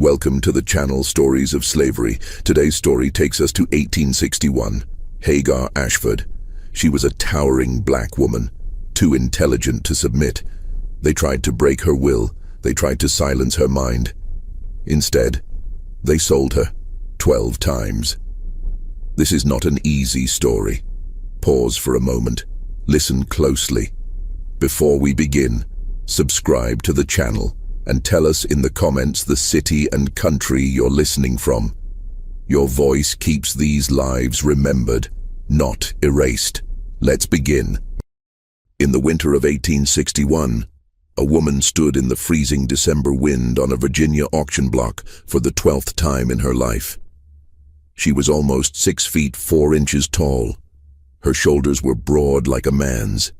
Welcome to the channel Stories of Slavery. Today's story takes us to 1861. Hagar Ashford. She was a towering black woman, too intelligent to submit. They tried to break her will. They tried to silence her mind. Instead, they sold her 12 times. This is not an easy story. Pause for a moment. Listen closely. Before we begin, subscribe to the channel and tell us in the comments the city and country you're listening from. Your voice keeps these lives remembered, not erased. Let's begin. In the winter of 1861, a woman stood in the freezing December wind on a Virginia auction block for the 12th time in her life. She was almost 6 feet 4 inches tall. Her shoulders were broad like a man's.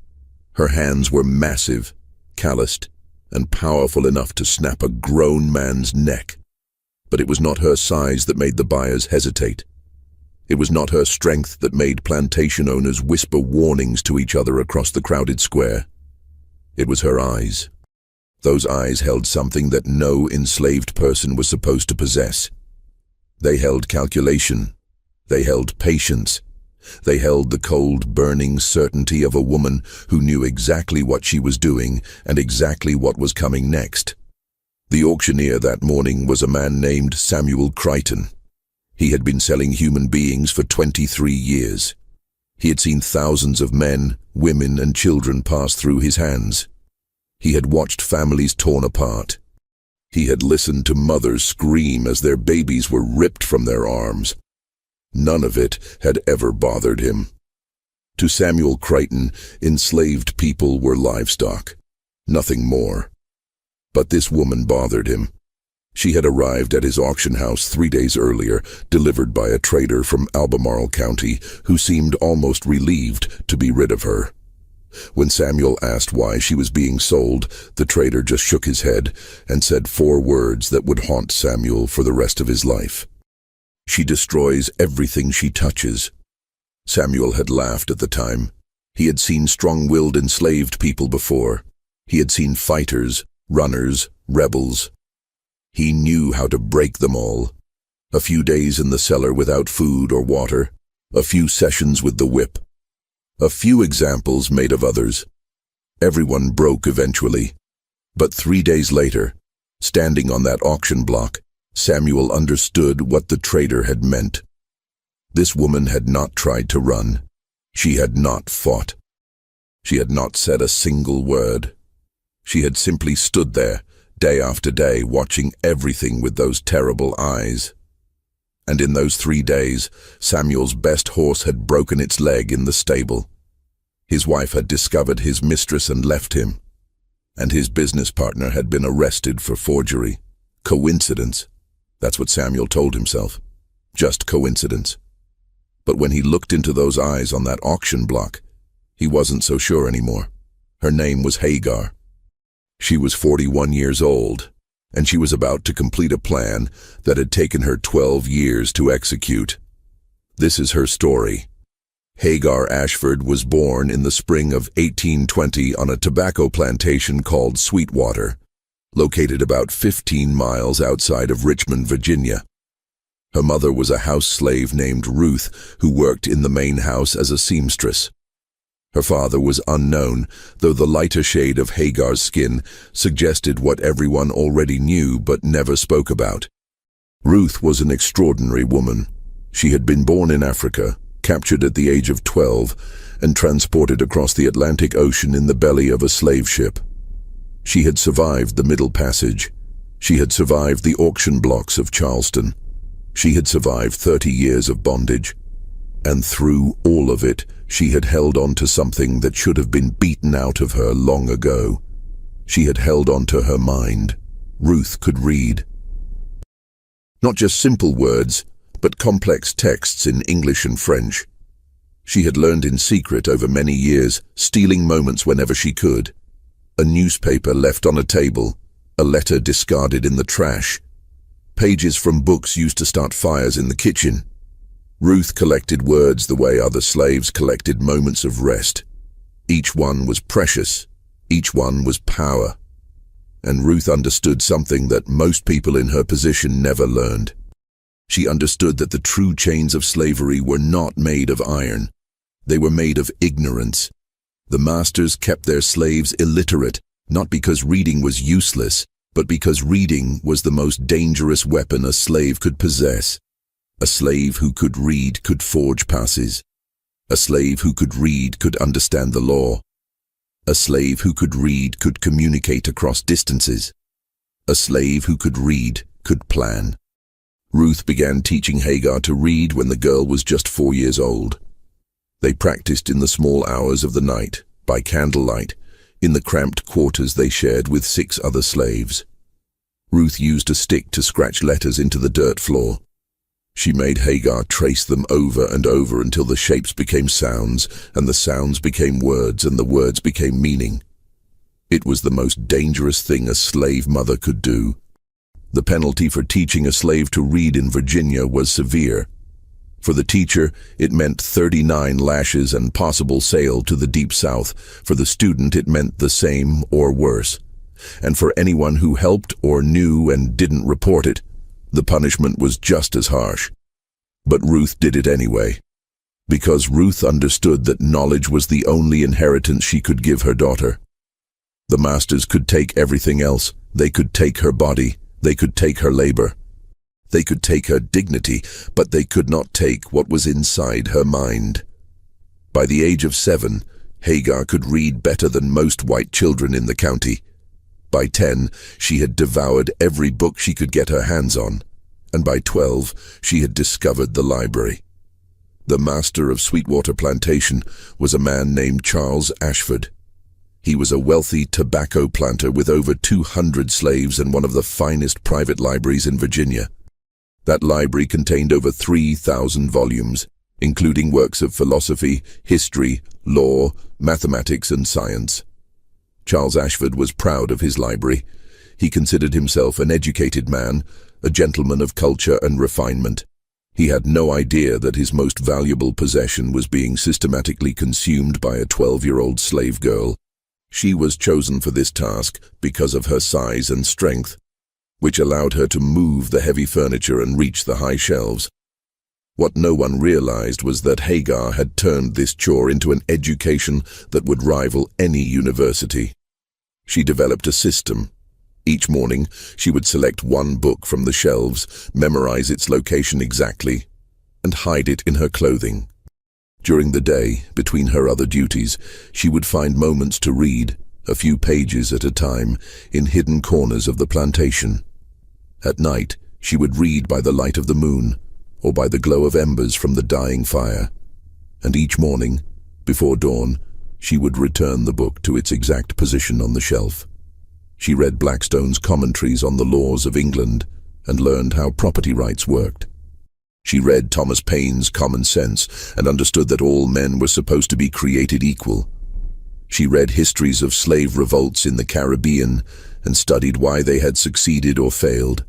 Her hands were massive, calloused, and powerful enough to snap a grown man's neck. But it was not her size that made the buyers hesitate. It was not her strength that made plantation owners whisper warnings to each other across the crowded square. It was her eyes. Those eyes held something that no enslaved person was supposed to possess. They held calculation. They held patience. They held the cold, burning certainty of a woman who knew exactly what she was doing and exactly what was coming next. The auctioneer that morning was a man named Samuel Crichton. He had been selling human beings for 23 years. He had seen thousands of men, women, and children pass through his hands. He had watched families torn apart. He had listened to mothers scream as their babies were ripped from their arms. None of it had ever bothered him. To Samuel Crichton, enslaved people were livestock, nothing more. But this woman bothered him. She had arrived at his auction house 3 days earlier, delivered by a trader from Albemarle County who seemed almost relieved to be rid of her. When Samuel asked why she was being sold, the trader just shook his head and said 4 words that would haunt Samuel for the rest of his life. She destroys everything she touches. Samuel had laughed at the time. He had seen strong-willed enslaved people before. He had seen fighters, runners, rebels. He knew how to break them all. A few days in the cellar without food or water. A few sessions with the whip. A few examples made of others. Everyone broke eventually. But 3 days later, standing on that auction block, Samuel understood what the trader had meant. This woman had not tried to run. She had not fought. She had not said a single word. She had simply stood there, day after day, watching everything with those terrible eyes. And in those 3 days, Samuel's best horse had broken its leg in the stable. His wife had discovered his mistress and left him. And his business partner had been arrested for forgery. Coincidence? That's what Samuel told himself. Just coincidence. But when he looked into those eyes on that auction block, he wasn't so sure anymore. Her name was Hagar. She was 41 years old, and she was about to complete a plan that had taken her 12 years to execute. This is her story. Hagar Ashford was born in the spring of 1820 on a tobacco plantation called Sweetwater, located about 15 miles outside of Richmond, Virginia. Her mother was a house slave named Ruth who worked in the main house as a seamstress. Her father was unknown, though the lighter shade of Hagar's skin suggested what everyone already knew but never spoke about. Ruth was an extraordinary woman. She had been born in Africa, captured at the age of 12, and transported across the Atlantic Ocean in the belly of a slave ship. She had survived the Middle Passage. She had survived the auction blocks of Charleston. She had survived 30 years of bondage. And through all of it, she had held on to something that should have been beaten out of her long ago. She had held on to her mind. Ruth could read. Not just simple words, but complex texts in English and French. She had learned in secret over many years, stealing moments whenever she could. A newspaper left on a table, a letter discarded in the trash, pages from books used to start fires in the kitchen. Ruth collected words the way other slaves collected moments of rest. Each one was precious. Each one was power. And Ruth understood something that most people in her position never learned. She understood that the true chains of slavery were not made of iron. They were made of ignorance. The masters kept their slaves illiterate, not because reading was useless, but because reading was the most dangerous weapon a slave could possess. A slave who could read could forge passes. A slave who could read could understand the law. A slave who could read could communicate across distances. A slave who could read could plan. Ruth began teaching Hagar to read when the girl was just 4 years old. They practiced in the small hours of the night, by candlelight, in the cramped quarters they shared with 6 other slaves. Ruth used a stick to scratch letters into the dirt floor. She made Hagar trace them over and over until the shapes became sounds, and the sounds became words, and the words became meaning. It was the most dangerous thing a slave mother could do. The penalty for teaching a slave to read in Virginia was severe. For the teacher, it meant 39 lashes and possible sale to the Deep South. For the student, it meant the same or worse. And for anyone who helped or knew and didn't report it, the punishment was just as harsh. But Ruth did it anyway, because Ruth understood that knowledge was the only inheritance she could give her daughter. The masters could take everything else. They could take her body. They could take her labor. They could take her dignity, but they could not take what was inside her mind. By the age of 7, Hagar could read better than most white children in the county. By 10, she had devoured every book she could get her hands on, and by 12, she had discovered the library. The master of Sweetwater Plantation was a man named Charles Ashford. He was a wealthy tobacco planter with over 200 slaves and one of the finest private libraries in Virginia. That library contained over 3,000 volumes, including works of philosophy, history, law, mathematics, and science. Charles Ashford was proud of his library. He considered himself an educated man, a gentleman of culture and refinement. He had no idea that his most valuable possession was being systematically consumed by a 12-year-old slave girl. She was chosen for this task because of her size and strength, which allowed her to move the heavy furniture and reach the high shelves. What no one realized was that Hagar had turned this chore into an education that would rival any university. She developed a system. Each morning, she would select one book from the shelves, memorize its location exactly, and hide it in her clothing. During the day, between her other duties, she would find moments to read, a few pages at a time, in hidden corners of the plantation. At night, she would read by the light of the moon, or by the glow of embers from the dying fire. And each morning, before dawn, she would return the book to its exact position on the shelf. She read Blackstone's commentaries on the laws of England and learned how property rights worked. She read Thomas Paine's Common Sense and understood that all men were supposed to be created equal. She read histories of slave revolts in the Caribbean and studied why they had succeeded or failed.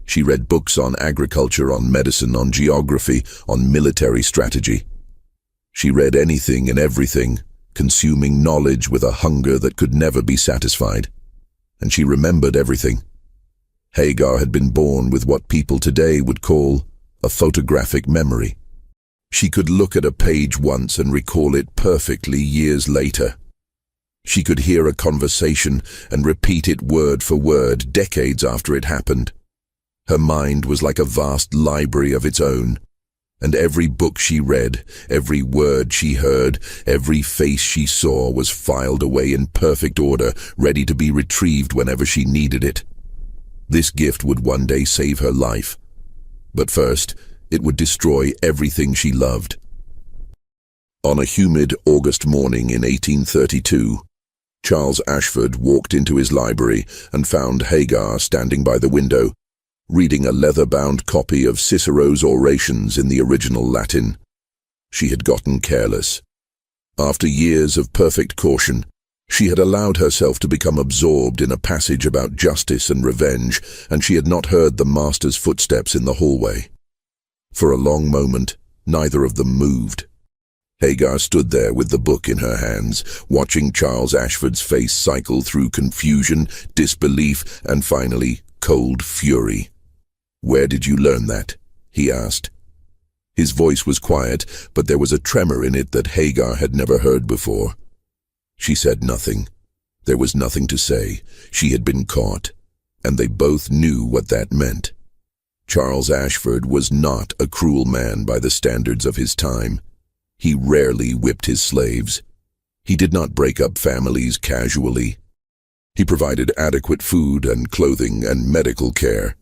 She read books on agriculture, on medicine, on geography, on military strategy. She read anything and everything, consuming knowledge with a hunger that could never be satisfied. And she remembered everything. Hagar had been born with what people today would call a photographic memory. She could look at a page once and recall it perfectly years later. She could hear a conversation and repeat it word for word decades after it happened. Her mind was like a vast library of its own, and every book she read, every word she heard, every face she saw was filed away in perfect order, ready to be retrieved whenever she needed it. This gift would one day save her life, but first, it would destroy everything she loved. On a humid August morning in 1832, Charles Ashford walked into his library and found Hagar standing by the window, reading a leather-bound copy of Cicero's orations in the original Latin. She had gotten careless. After years of perfect caution, she had allowed herself to become absorbed in a passage about justice and revenge, and she had not heard the master's footsteps in the hallway. For a long moment, neither of them moved. Hagar stood there with the book in her hands, watching Charles Ashford's face cycle through confusion, disbelief, and finally, cold fury. "Where did you learn that?" he asked. His voice was quiet, but there was a tremor in it that Hagar had never heard before. She said nothing. There was nothing to say. She had been caught, and they both knew what that meant. Charles Ashford was not a cruel man by the standards of his time. He rarely whipped his slaves. He did not break up families casually. He provided adequate food and clothing and medical care.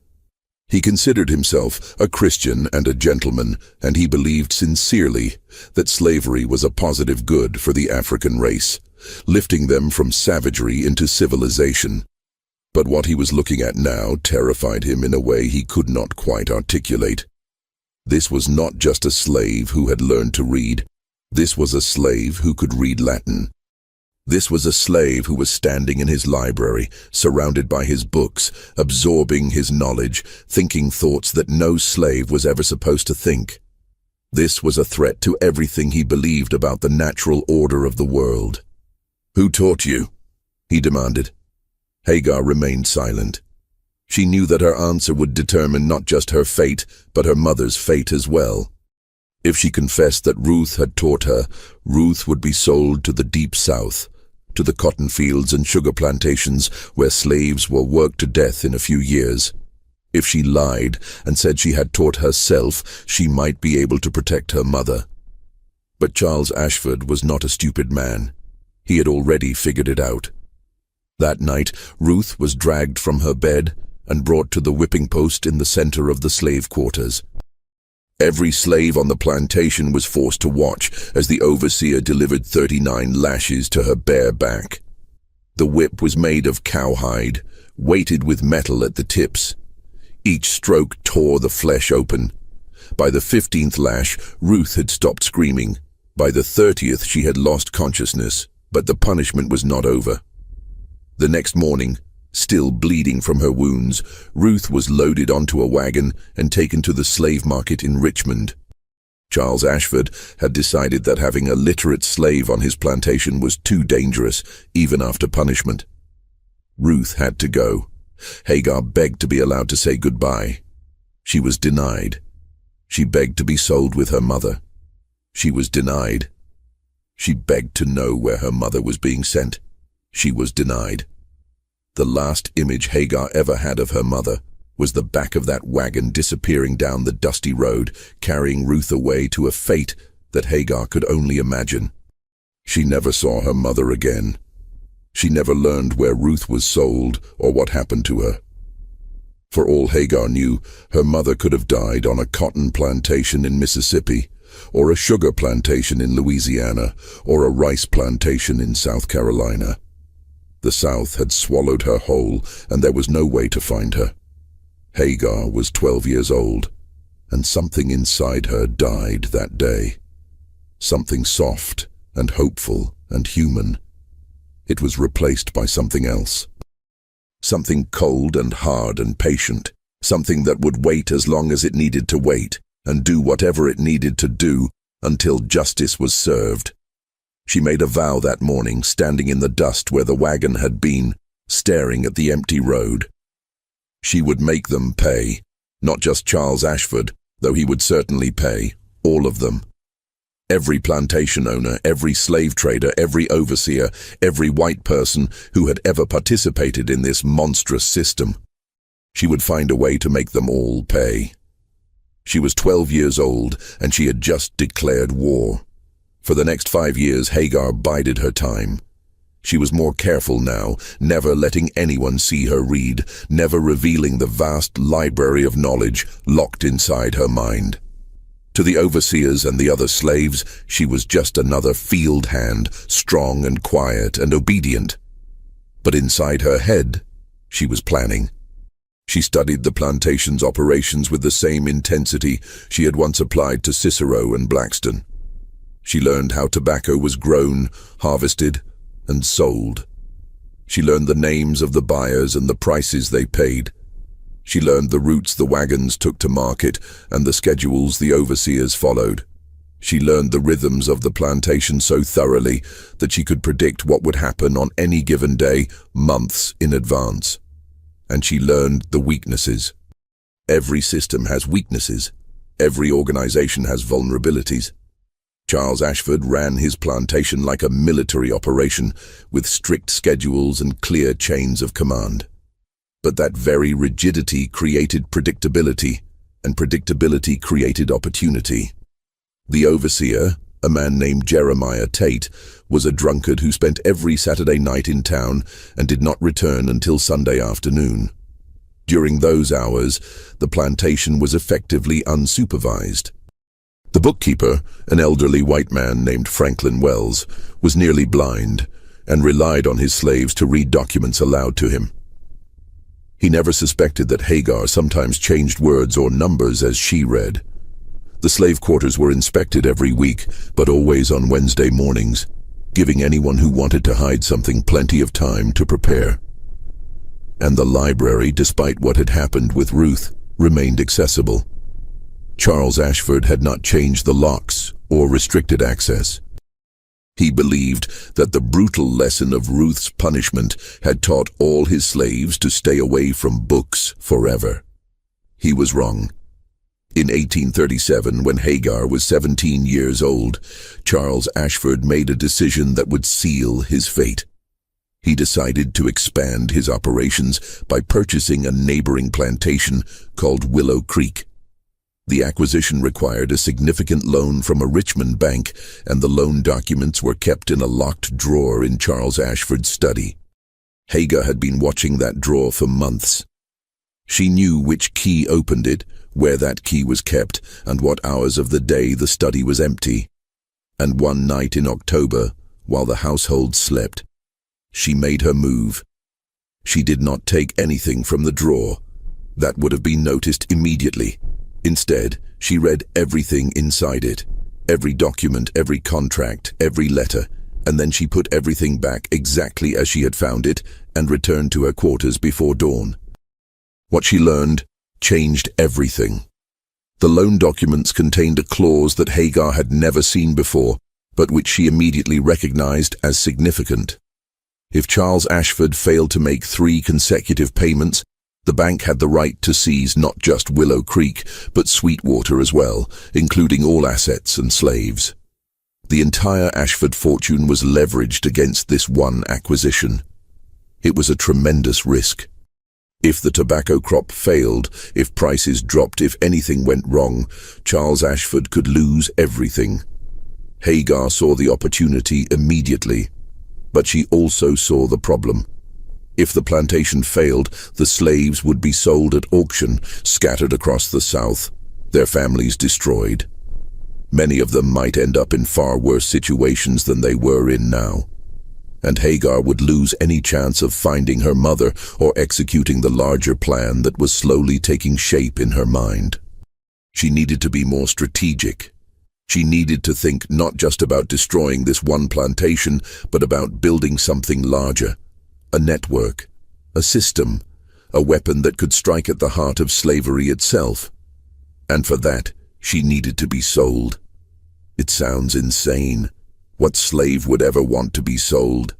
He considered himself a Christian and a gentleman, and he believed sincerely that slavery was a positive good for the African race, lifting them from savagery into civilization. But what he was looking at now terrified him in a way he could not quite articulate. This was not just a slave who had learned to read. This was a slave who could read Latin. This was a slave who was standing in his library, surrounded by his books, absorbing his knowledge, thinking thoughts that no slave was ever supposed to think. This was a threat to everything he believed about the natural order of the world. "Who taught you?" he demanded. Hagar remained silent. She knew that her answer would determine not just her fate, but her mother's fate as well. If she confessed that Ruth had taught her, Ruth would be sold to the deep south, to the cotton fields and sugar plantations where slaves were worked to death in a few years. If she lied and said she had taught herself, she might be able to protect her mother. But Charles Ashford was not a stupid man. He had already figured it out. That night, Ruth was dragged from her bed and brought to the whipping post in the center of the slave quarters. Every slave on the plantation was forced to watch as the overseer delivered 39 lashes to her bare back. The whip was made of cowhide, weighted with metal at the tips. Each stroke tore the flesh open. By the 15th lash, Ruth had stopped screaming. By the 30th, she had lost consciousness, but the punishment was not over. The next morning, still bleeding from her wounds, Ruth was loaded onto a wagon and taken to the slave market in Richmond. Charles Ashford had decided that having a literate slave on his plantation was too dangerous, even after punishment. Ruth had to go. Hagar begged to be allowed to say goodbye. She was denied. She begged to be sold with her mother. She was denied. She begged to know where her mother was being sent. She was denied. The last image Hagar ever had of her mother was the back of that wagon disappearing down the dusty road, carrying Ruth away to a fate that Hagar could only imagine. She never saw her mother again. She never learned where Ruth was sold or what happened to her. For all Hagar knew, her mother could have died on a cotton plantation in Mississippi, or a sugar plantation in Louisiana, or a rice plantation in South Carolina. The South had swallowed her whole, and there was no way to find her. Hagar was 12 years old, and something inside her died that day. Something soft and hopeful and human. It was replaced by something else. Something cold and hard and patient. Something that would wait as long as it needed to wait, and do whatever it needed to do until justice was served. She made a vow that morning, standing in the dust where the wagon had been, staring at the empty road. She would make them pay, not just Charles Ashford, though he would certainly pay, all of them. Every plantation owner, every slave trader, every overseer, every white person who had ever participated in this monstrous system. She would find a way to make them all pay. She was 12 years old, and she had just declared war. For the next 5 years, Hagar bided her time. She was more careful now, never letting anyone see her read, never revealing the vast library of knowledge locked inside her mind. To the overseers and the other slaves, she was just another field hand, strong and quiet and obedient. But inside her head, she was planning. She studied the plantation's operations with the same intensity she had once applied to Cicero and Blackstone. She learned how tobacco was grown, harvested, and sold. She learned the names of the buyers and the prices they paid. She learned the routes the wagons took to market and the schedules the overseers followed. She learned the rhythms of the plantation so thoroughly that she could predict what would happen on any given day, months in advance. And she learned the weaknesses. Every system has weaknesses. Every organization has vulnerabilities. Charles Ashford ran his plantation like a military operation, with strict schedules and clear chains of command. But that very rigidity created predictability, and predictability created opportunity. The overseer, a man named Jeremiah Tate, was a drunkard who spent every Saturday night in town and did not return until Sunday afternoon. During those hours, the plantation was effectively unsupervised. The bookkeeper, an elderly white man named Franklin Wells, was nearly blind and relied on his slaves to read documents aloud to him. He never suspected that Hagar sometimes changed words or numbers as she read. The slave quarters were inspected every week, but always on Wednesday mornings, giving anyone who wanted to hide something plenty of time to prepare. And the library, despite what had happened with Ruth, remained accessible. Charles Ashford had not changed the locks or restricted access. He believed that the brutal lesson of Ruth's punishment had taught all his slaves to stay away from books forever. He was wrong. In 1837, when Hagar was 17 years old, Charles Ashford made a decision that would seal his fate. He decided to expand his operations by purchasing a neighboring plantation called Willow Creek. The acquisition required a significant loan from a Richmond bank, and the loan documents were kept in a locked drawer in Charles Ashford's study. Hagar had been watching that drawer for months. She knew which key opened it, where that key was kept, and what hours of the day the study was empty. And one night in October, while the household slept, she made her move. She did not take anything from the drawer. That would have been noticed immediately. Instead, she read everything inside it, every document, every contract, every letter, and then she put everything back exactly as she had found it and returned to her quarters before dawn. What she learned changed everything. The loan documents contained a clause that Hagar had never seen before, but which she immediately recognized as significant. If Charles Ashford failed to make 3 consecutive payments, the bank had the right to seize not just Willow Creek, but Sweetwater as well, including all assets and slaves. The entire Ashford fortune was leveraged against this one acquisition. It was a tremendous risk. If the tobacco crop failed, if prices dropped, if anything went wrong, Charles Ashford could lose everything. Hagar saw the opportunity immediately, but she also saw the problem. If the plantation failed, the slaves would be sold at auction, scattered across the South, their families destroyed. Many of them might end up in far worse situations than they were in now. And Hagar would lose any chance of finding her mother or executing the larger plan that was slowly taking shape in her mind. She needed to be more strategic. She needed to think not just about destroying this one plantation, but about building something larger. A network, a system, a weapon that could strike at the heart of slavery itself. And for that, she needed to be sold. It sounds insane. What slave would ever want to be sold?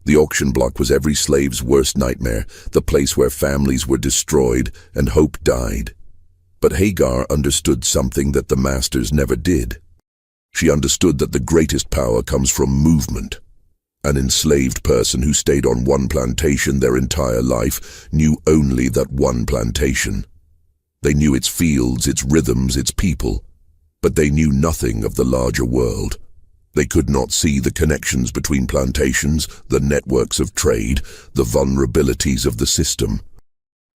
The auction block was every slave's worst nightmare, the place where families were destroyed and hope died. But Hagar understood something that the masters never did. She understood that the greatest power comes from movement. An enslaved person who stayed on one plantation their entire life knew only that one plantation. They knew its fields, its rhythms, its people, but they knew nothing of the larger world. They could not see the connections between plantations, the networks of trade, the vulnerabilities of the system.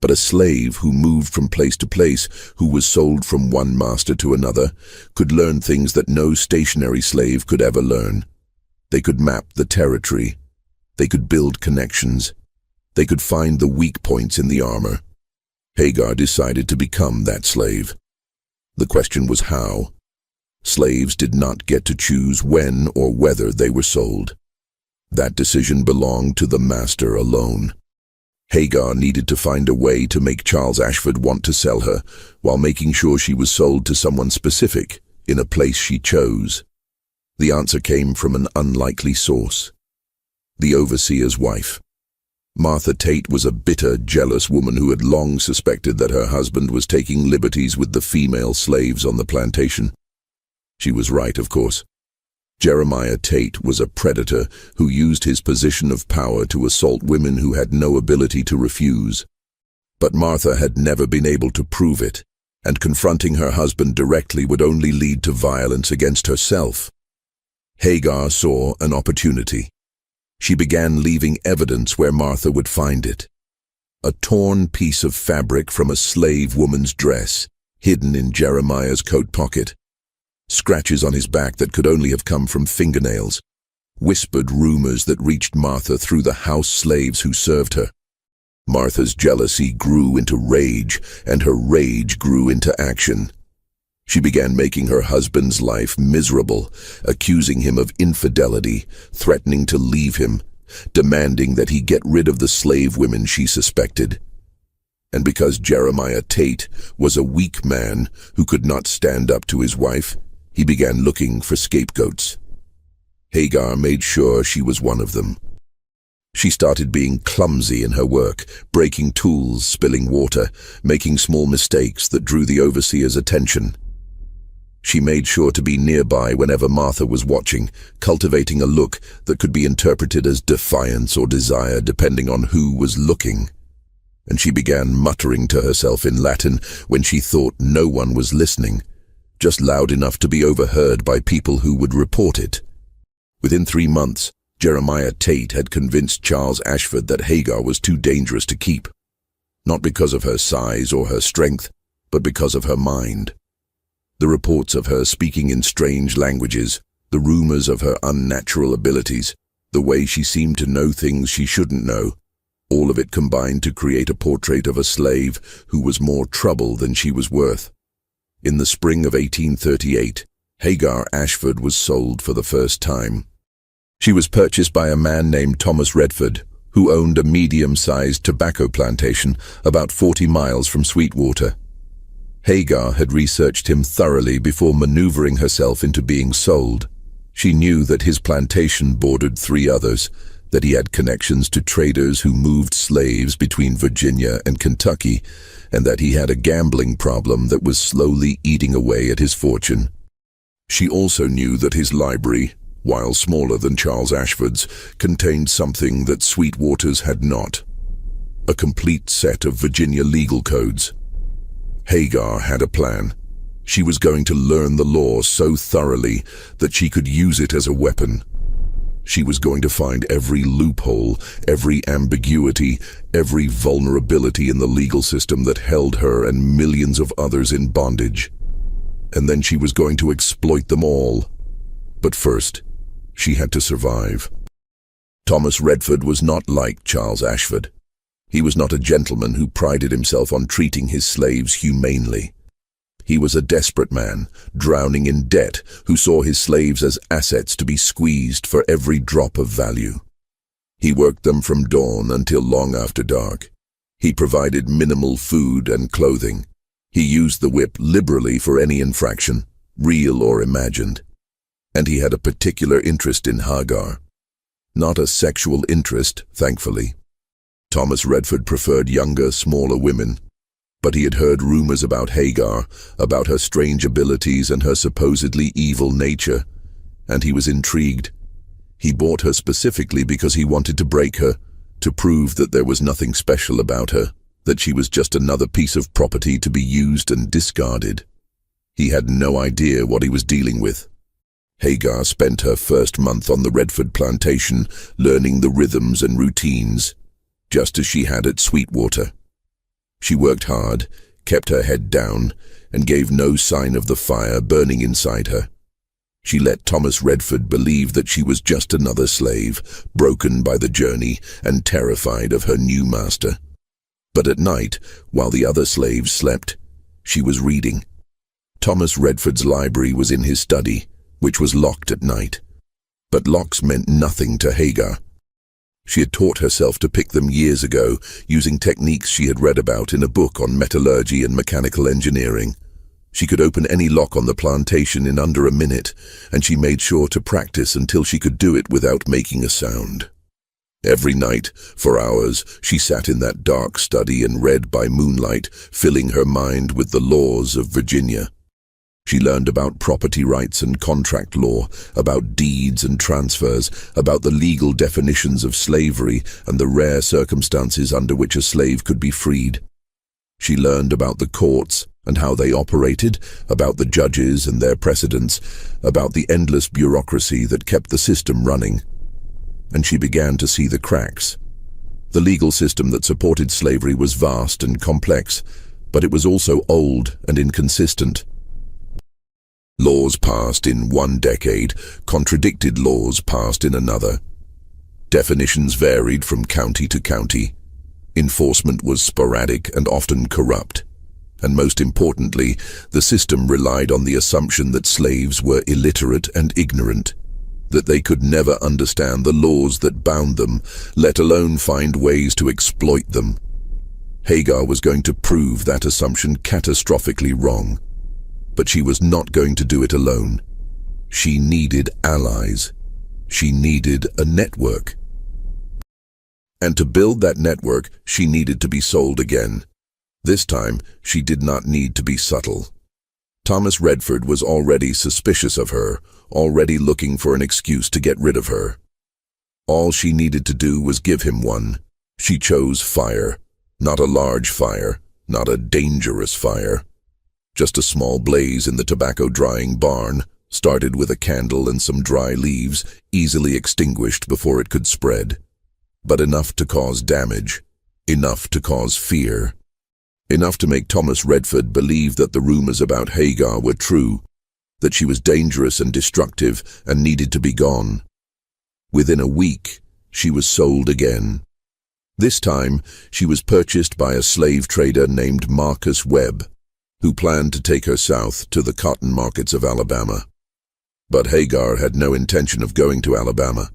But a slave who moved from place to place, who was sold from one master to another, could learn things that no stationary slave could ever learn. They could map the territory. They could build connections. They could find the weak points in the armor. Hagar decided to become that slave. The question was how. Slaves did not get to choose when or whether they were sold. That decision belonged to the master alone. Hagar needed to find a way to make Charles Ashford want to sell her, while making sure she was sold to someone specific, in a place she chose. The answer came from an unlikely source: the overseer's wife. Martha Tate was a bitter, jealous woman who had long suspected that her husband was taking liberties with the female slaves on the plantation. She was right, of course. Jeremiah Tate was a predator who used his position of power to assault women who had no ability to refuse. But Martha had never been able to prove it, and confronting her husband directly would only lead to violence against herself. Hagar saw an opportunity. She began leaving evidence where Martha would find it. A torn piece of fabric from a slave woman's dress, hidden in Jeremiah's coat pocket. Scratches on his back that could only have come from fingernails. Whispered rumors that reached Martha through the house slaves who served her. Martha's jealousy grew into rage, and her rage grew into action. She began making her husband's life miserable, accusing him of infidelity, threatening to leave him, demanding that he get rid of the slave women she suspected. And because Jeremiah Tate was a weak man who could not stand up to his wife, he began looking for scapegoats. Hagar made sure she was one of them. She started being clumsy in her work, breaking tools, spilling water, making small mistakes that drew the overseer's attention. She made sure to be nearby whenever Martha was watching, cultivating a look that could be interpreted as defiance or desire depending on who was looking. And she began muttering to herself in Latin when she thought no one was listening, just loud enough to be overheard by people who would report it. Within 3 months, Jeremiah Tate had convinced Charles Ashford that Hagar was too dangerous to keep. Not because of her size or her strength, but because of her mind. The reports of her speaking in strange languages, the rumors of her unnatural abilities, the way she seemed to know things she shouldn't know, all of it combined to create a portrait of a slave who was more trouble than she was worth. In the spring of 1838, Hagar Ashford was sold for the first time. She was purchased by a man named Thomas Redford, who owned a medium-sized tobacco plantation about 40 miles from Sweetwater. Hagar had researched him thoroughly before maneuvering herself into being sold. She knew that his plantation bordered 3 others, that he had connections to traders who moved slaves between Virginia and Kentucky, and that he had a gambling problem that was slowly eating away at his fortune. She also knew that his library, while smaller than Charles Ashford's, contained something that Sweetwater's had not: a complete set of Virginia legal codes. Hagar had a plan. She was going to learn the law so thoroughly that she could use it as a weapon. She was going to find every loophole, every ambiguity, every vulnerability in the legal system that held her and millions of others in bondage. And then she was going to exploit them all. But first, she had to survive. Thomas Redford was not like Charles Ashford. He was not a gentleman who prided himself on treating his slaves humanely. He was a desperate man, drowning in debt, who saw his slaves as assets to be squeezed for every drop of value. He worked them from dawn until long after dark. He provided minimal food and clothing. He used the whip liberally for any infraction, real or imagined. And he had a particular interest in Hagar. Not a sexual interest, thankfully. Thomas Redford preferred younger, smaller women. But he had heard rumors about Hagar, about her strange abilities and her supposedly evil nature, and he was intrigued. He bought her specifically because he wanted to break her, to prove that there was nothing special about her, that she was just another piece of property to be used and discarded. He had no idea what he was dealing with. Hagar spent her first month on the Redford plantation, learning the rhythms and routines, just as she had at Sweetwater. She worked hard, kept her head down, and gave no sign of the fire burning inside her. She let Thomas Redford believe that she was just another slave, broken by the journey and terrified of her new master. But at night, while the other slaves slept, she was reading. Thomas Redford's library was in his study, which was locked at night. But locks meant nothing to Hagar. She had taught herself to pick them years ago, using techniques she had read about in a book on metallurgy and mechanical engineering. She could open any lock on the plantation in under a minute, and she made sure to practice until she could do it without making a sound. Every night, for hours, she sat in that dark study and read by moonlight, filling her mind with the laws of Virginia. She learned about property rights and contract law, about deeds and transfers, about the legal definitions of slavery and the rare circumstances under which a slave could be freed. She learned about the courts and how they operated, about the judges and their precedents, about the endless bureaucracy that kept the system running. And she began to see the cracks. The legal system that supported slavery was vast and complex, but it was also old and inconsistent. Laws passed in one decade contradicted laws passed in another. Definitions varied from county to county. Enforcement was sporadic and often corrupt. And most importantly, the system relied on the assumption that slaves were illiterate and ignorant, that they could never understand the laws that bound them, let alone find ways to exploit them. Hagar was going to prove that assumption catastrophically wrong. But she was not going to do it alone. She needed allies. She needed a network. And to build that network, she needed to be sold again. This time, she did not need to be subtle. Thomas Redford was already suspicious of her, already looking for an excuse to get rid of her. All she needed to do was give him one. She chose fire. Not a large fire, not a dangerous fire. Just a small blaze in the tobacco drying barn, started with a candle and some dry leaves, easily extinguished before it could spread. But enough to cause damage, enough to cause fear. Enough to make Thomas Redford believe that the rumors about Hagar were true, that she was dangerous and destructive and needed to be gone. Within a week, she was sold again. This time, she was purchased by a slave trader named Marcus Webb, who planned to take her south to the cotton markets of Alabama. But Hagar had no intention of going to Alabama.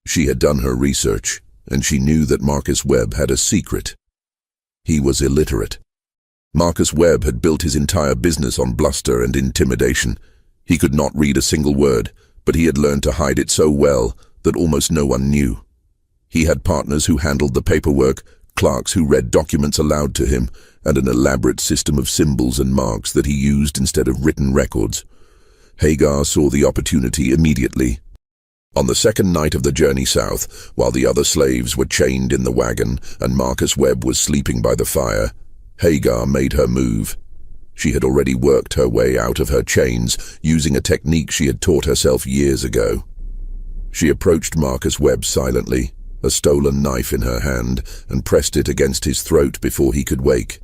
She had done her research, and she knew that Marcus Webb had a secret. He was illiterate. Marcus Webb had built his entire business on bluster and intimidation. He could not read a single word, but he had learned to hide it so well that almost no one knew. He had partners who handled the paperwork, clerks who read documents aloud to him, and an elaborate system of symbols and marks that he used instead of written records. Hagar saw the opportunity immediately. On the second night of the journey south, while the other slaves were chained in the wagon and Marcus Webb was sleeping by the fire, Hagar made her move. She had already worked her way out of her chains, using a technique she had taught herself years ago. She approached Marcus Webb silently, a stolen knife in her hand, and pressed it against his throat before he could wake.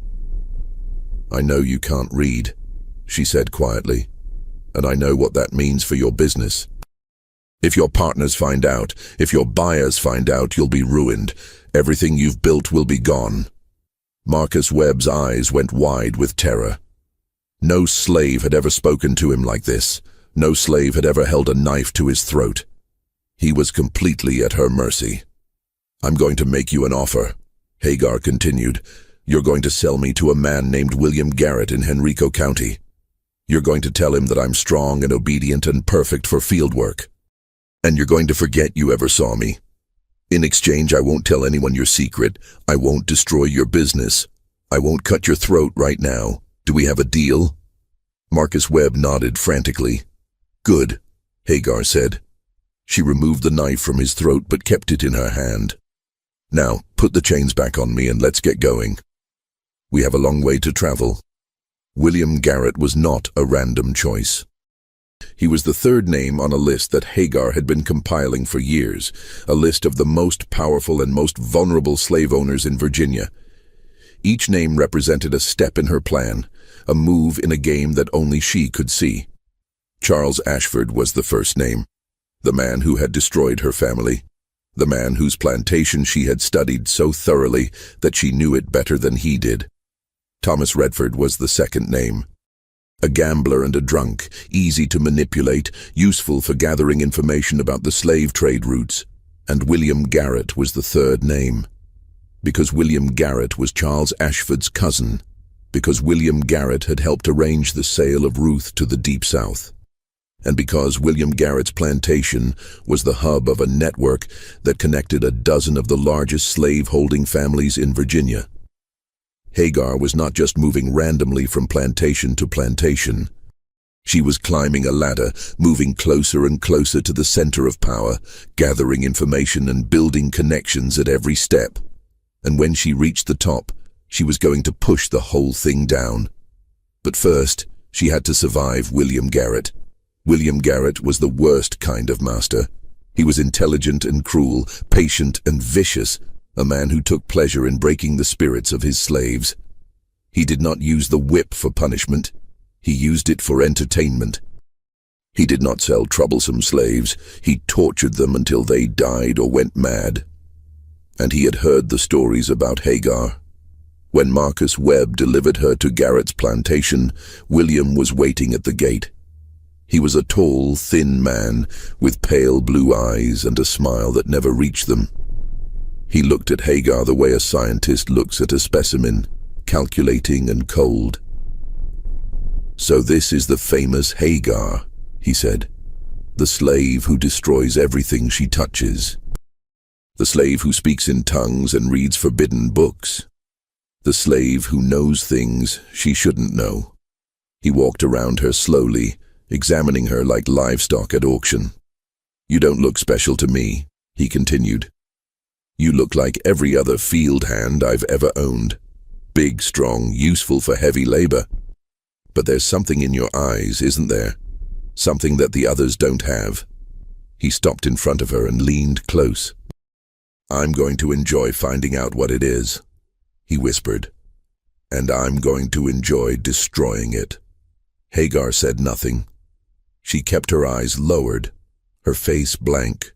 "I know you can't read," she said quietly, "and I know what that means for your business. If your partners find out, if your buyers find out, you'll be ruined. Everything you've built will be gone." Marcus Webb's eyes went wide with terror. No slave had ever spoken to him like this. No slave had ever held a knife to his throat. He was completely at her mercy. "I'm going to make you an offer," Hagar continued. "You're going to sell me to a man named William Garrett in Henrico County. You're going to tell him that I'm strong and obedient and perfect for field work. And you're going to forget you ever saw me. In exchange, I won't tell anyone your secret. I won't destroy your business. I won't cut your throat right now. Do we have a deal?" Marcus Webb nodded frantically. "Good," Hagar said. She removed the knife from his throat but kept it in her hand. "Now, put the chains back on me and let's get going. We have a long way to travel." William Garrett was not a random choice. He was the third name on a list that Hagar had been compiling for years, a list of the most powerful and most vulnerable slave owners in Virginia. Each name represented a step in her plan, a move in a game that only she could see. Charles Ashford was the first name, the man who had destroyed her family, the man whose plantation she had studied so thoroughly that she knew it better than he did. Thomas Redford was the second name. A gambler and a drunk, easy to manipulate, useful for gathering information about the slave trade routes. And William Garrett was the third name, because William Garrett was Charles Ashford's cousin. because William Garrett had helped arrange the sale of Ruth to the Deep South, and because William Garrett's plantation was the hub of a network that connected a dozen of the largest slave-holding families in Virginia. Hagar was not just moving randomly from plantation to plantation. She was climbing a ladder, moving closer and closer to the center of power, gathering information and building connections at every step. And when she reached the top, she was going to push the whole thing down. But first, she had to survive William Garrett. William Garrett was the worst kind of master. He was intelligent and cruel, patient and vicious, a man who took pleasure in breaking the spirits of his slaves. He did not use the whip for punishment. He used it for entertainment. He did not sell troublesome slaves. He tortured them until they died or went mad. And he had heard the stories about Hagar. When Marcus Webb delivered her to Garrett's plantation, William was waiting at the gate. He was a tall, thin man with pale blue eyes and a smile that never reached them. He looked at Hagar the way a scientist looks at a specimen, calculating and cold. "So this is the famous Hagar," he said, "the slave who destroys everything she touches. The slave who speaks in tongues and reads forbidden books. The slave who knows things she shouldn't know." He walked around her slowly, examining her like livestock at auction. "You don't look special to me," he continued. "You look like every other field hand I've ever owned. Big, strong, useful for heavy labor. But there's something in your eyes, isn't there? Something that the others don't have." He stopped in front of her and leaned close. "I'm going to enjoy finding out what it is," he whispered. "And I'm going to enjoy destroying it." Hagar said nothing. She kept her eyes lowered, her face blank,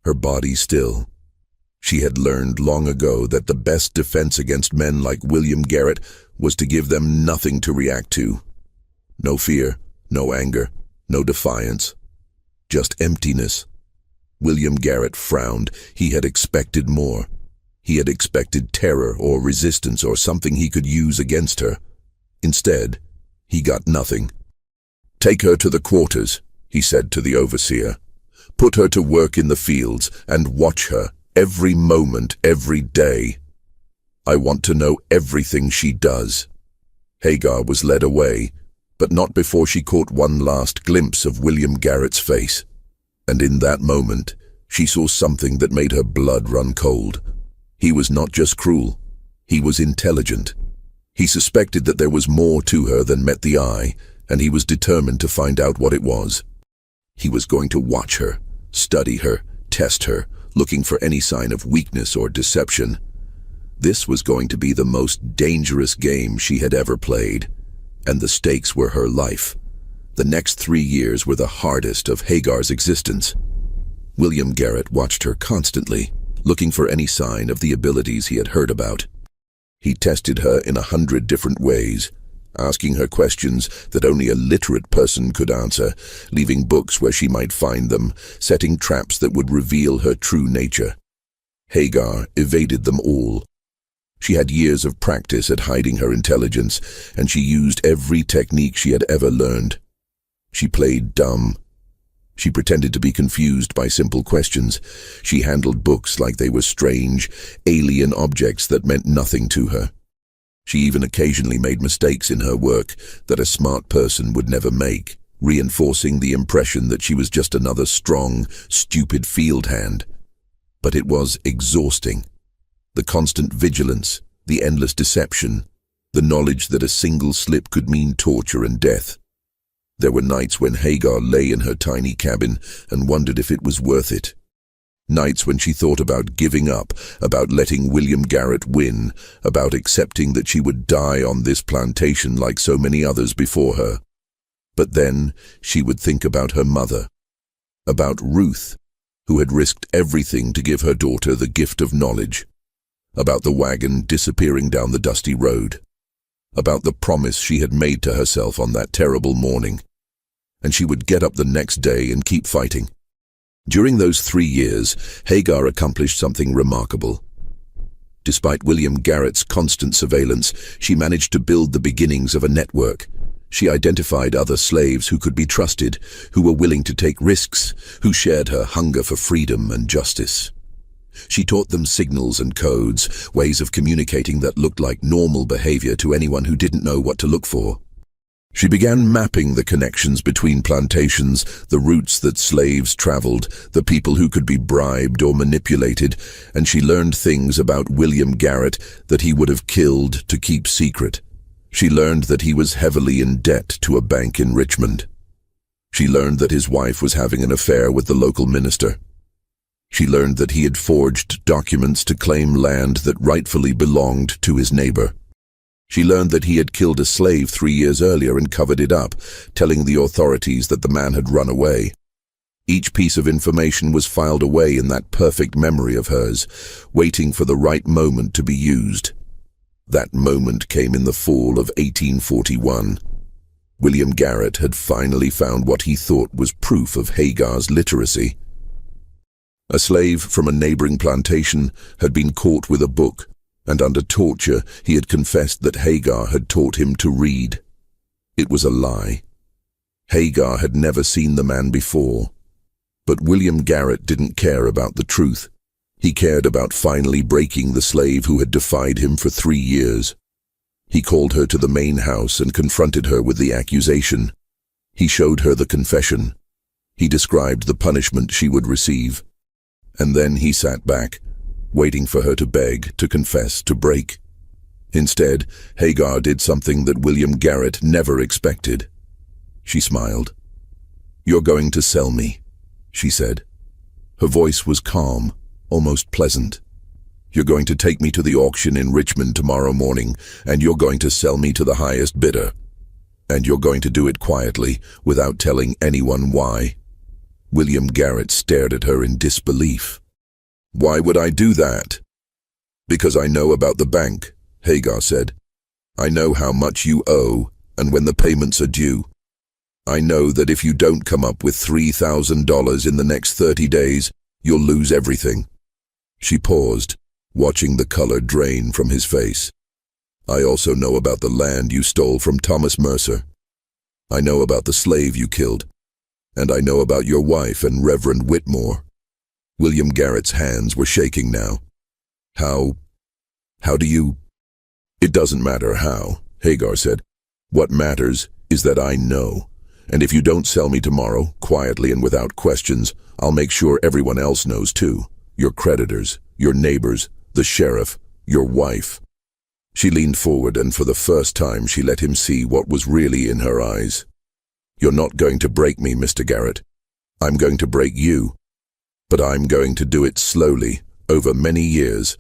her body still. She had learned long ago that the best defense against men like William Garrett was to give them nothing to react to. No fear, no anger, no defiance. Just emptiness. William Garrett frowned. He had expected more. He had expected terror or resistance or something he could use against her. Instead, he got nothing. "Take her to the quarters," he said to the overseer. "Put her to work in the fields and watch her every moment, every day. I want to know everything she does." Hagar was led away, but not before she caught one last glimpse of William Garrett's face. And in that moment, she saw something that made her blood run cold. He was not just cruel. He was intelligent. He suspected that there was more to her than met the eye, and he was determined to find out what it was. He was going to watch her, study her, test her, looking for any sign of weakness or deception. This was going to be the most dangerous game she had ever played, and the stakes were her life. The next 3 years were the hardest of Hagar's existence. William Garrett watched her constantly, looking for any sign of the abilities he had heard about. He tested her in 100 different ways, asking her questions that only a literate person could answer, leaving books where she might find them, setting traps that would reveal her true nature. Hagar evaded them all. She had years of practice at hiding her intelligence, and she used every technique she had ever learned. She played dumb. She pretended to be confused by simple questions. She handled books like they were strange, alien objects that meant nothing to her. She even occasionally made mistakes in her work that a smart person would never make, reinforcing the impression that she was just another strong, stupid field hand. But it was exhausting. The constant vigilance, the endless deception, the knowledge that a single slip could mean torture and death. There were nights when Hagar lay in her tiny cabin and wondered if it was worth it. Nights when she thought about giving up, about letting William Garrett win, about accepting that she would die on this plantation like so many others before her. But then she would think about her mother, about Ruth, who had risked everything to give her daughter the gift of knowledge, about the wagon disappearing down the dusty road, about the promise she had made to herself on that terrible morning. And she would get up the next day and keep fighting. During those 3 years, Hagar accomplished something remarkable. Despite William Garrett's constant surveillance, she managed to build the beginnings of a network. She identified other slaves who could be trusted, who were willing to take risks, who shared her hunger for freedom and justice. She taught them signals and codes, ways of communicating that looked like normal behavior to anyone who didn't know what to look for. She began mapping the connections between plantations, the routes that slaves traveled, the people who could be bribed or manipulated, and she learned things about William Garrett that he would have killed to keep secret. She learned that he was heavily in debt to a bank in Richmond. She learned that his wife was having an affair with the local minister. She learned that he had forged documents to claim land that rightfully belonged to his neighbor. She learned that he had killed a slave 3 years earlier and covered it up, telling the authorities that the man had run away. Each piece of information was filed away in that perfect memory of hers, waiting for the right moment to be used. That moment came in the fall of 1841. William Garrett had finally found what he thought was proof of Hagar's literacy. A slave from a neighboring plantation had been caught with a book, and under torture he had confessed that Hagar had taught him to read. It was a lie. Hagar had never seen the man before. But William Garrett didn't care about the truth. He cared about finally breaking the slave who had defied him for 3 years. He called her to the main house and confronted her with the accusation. He showed her the confession. He described the punishment she would receive. And then he sat back, waiting for her to beg, to confess, to break. Instead, Hagar did something that William Garrett never expected. She smiled. "You're going to sell me," she said. Her voice was calm, almost pleasant. "You're going to take me to the auction in Richmond tomorrow morning, and you're going to sell me to the highest bidder. And you're going to do it quietly, without telling anyone why." William Garrett stared at her in disbelief. "Why would I do that?" "Because I know about the bank," Hagar said. "I know how much you owe and when the payments are due. I know that if you don't come up with $3,000 in the next 30 days, you'll lose everything." She paused, watching the color drain from his face. "I also know about the land you stole from Thomas Mercer. I know about the slave you killed. And I know about your wife and Reverend Whitmore." William Garrett's hands were shaking now. How do you—" "It doesn't matter how," Hagar said. "What matters is that I know. And if you don't sell me tomorrow, quietly and without questions, I'll make sure everyone else knows too. Your creditors, your neighbors, the sheriff, your wife." She leaned forward, and for the first time she let him see what was really in her eyes. "You're not going to break me, Mr. Garrett. I'm going to break you. But I'm going to do it slowly, over many years,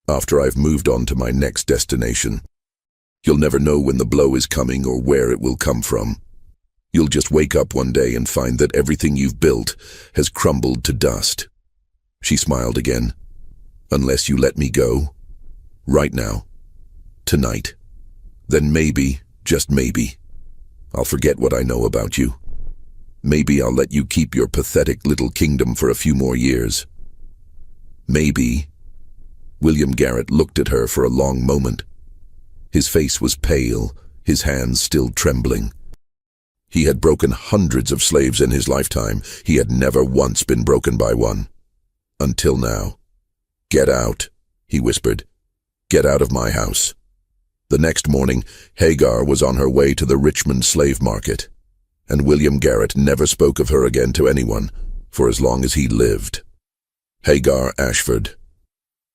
after I've moved on to my next destination. You'll never know when the blow is coming or where it will come from. You'll just wake up one day and find that everything you've built has crumbled to dust." She smiled again. "Unless you let me go. Right now. Tonight. Then maybe, just maybe, I'll forget what I know about you. Maybe I'll let you keep your pathetic little kingdom for a few more years. Maybe." William Garrett looked at her for a long moment. His face was pale, his hands still trembling. He had broken hundreds of slaves in his lifetime. He had never once been broken by one. Until now. "Get out," he whispered. "Get out of my house." The next morning, Hagar was on her way to the Richmond slave market, and William Garrett never spoke of her again to anyone for as long as he lived. Hagar Ashford.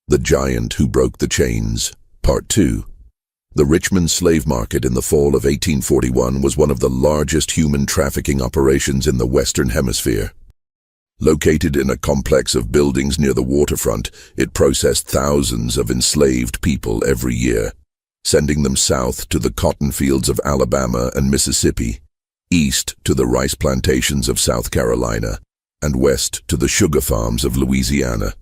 The Giant Who Broke the Chains, Part 2. The Richmond slave market in the fall of 1841 was one of the largest human trafficking operations in the Western Hemisphere. Located in a complex of buildings near the waterfront, it processed thousands of enslaved people every year, sending them south to the cotton fields of Alabama and Mississippi, east to the rice plantations of South Carolina, and west to the sugar farms of Louisiana.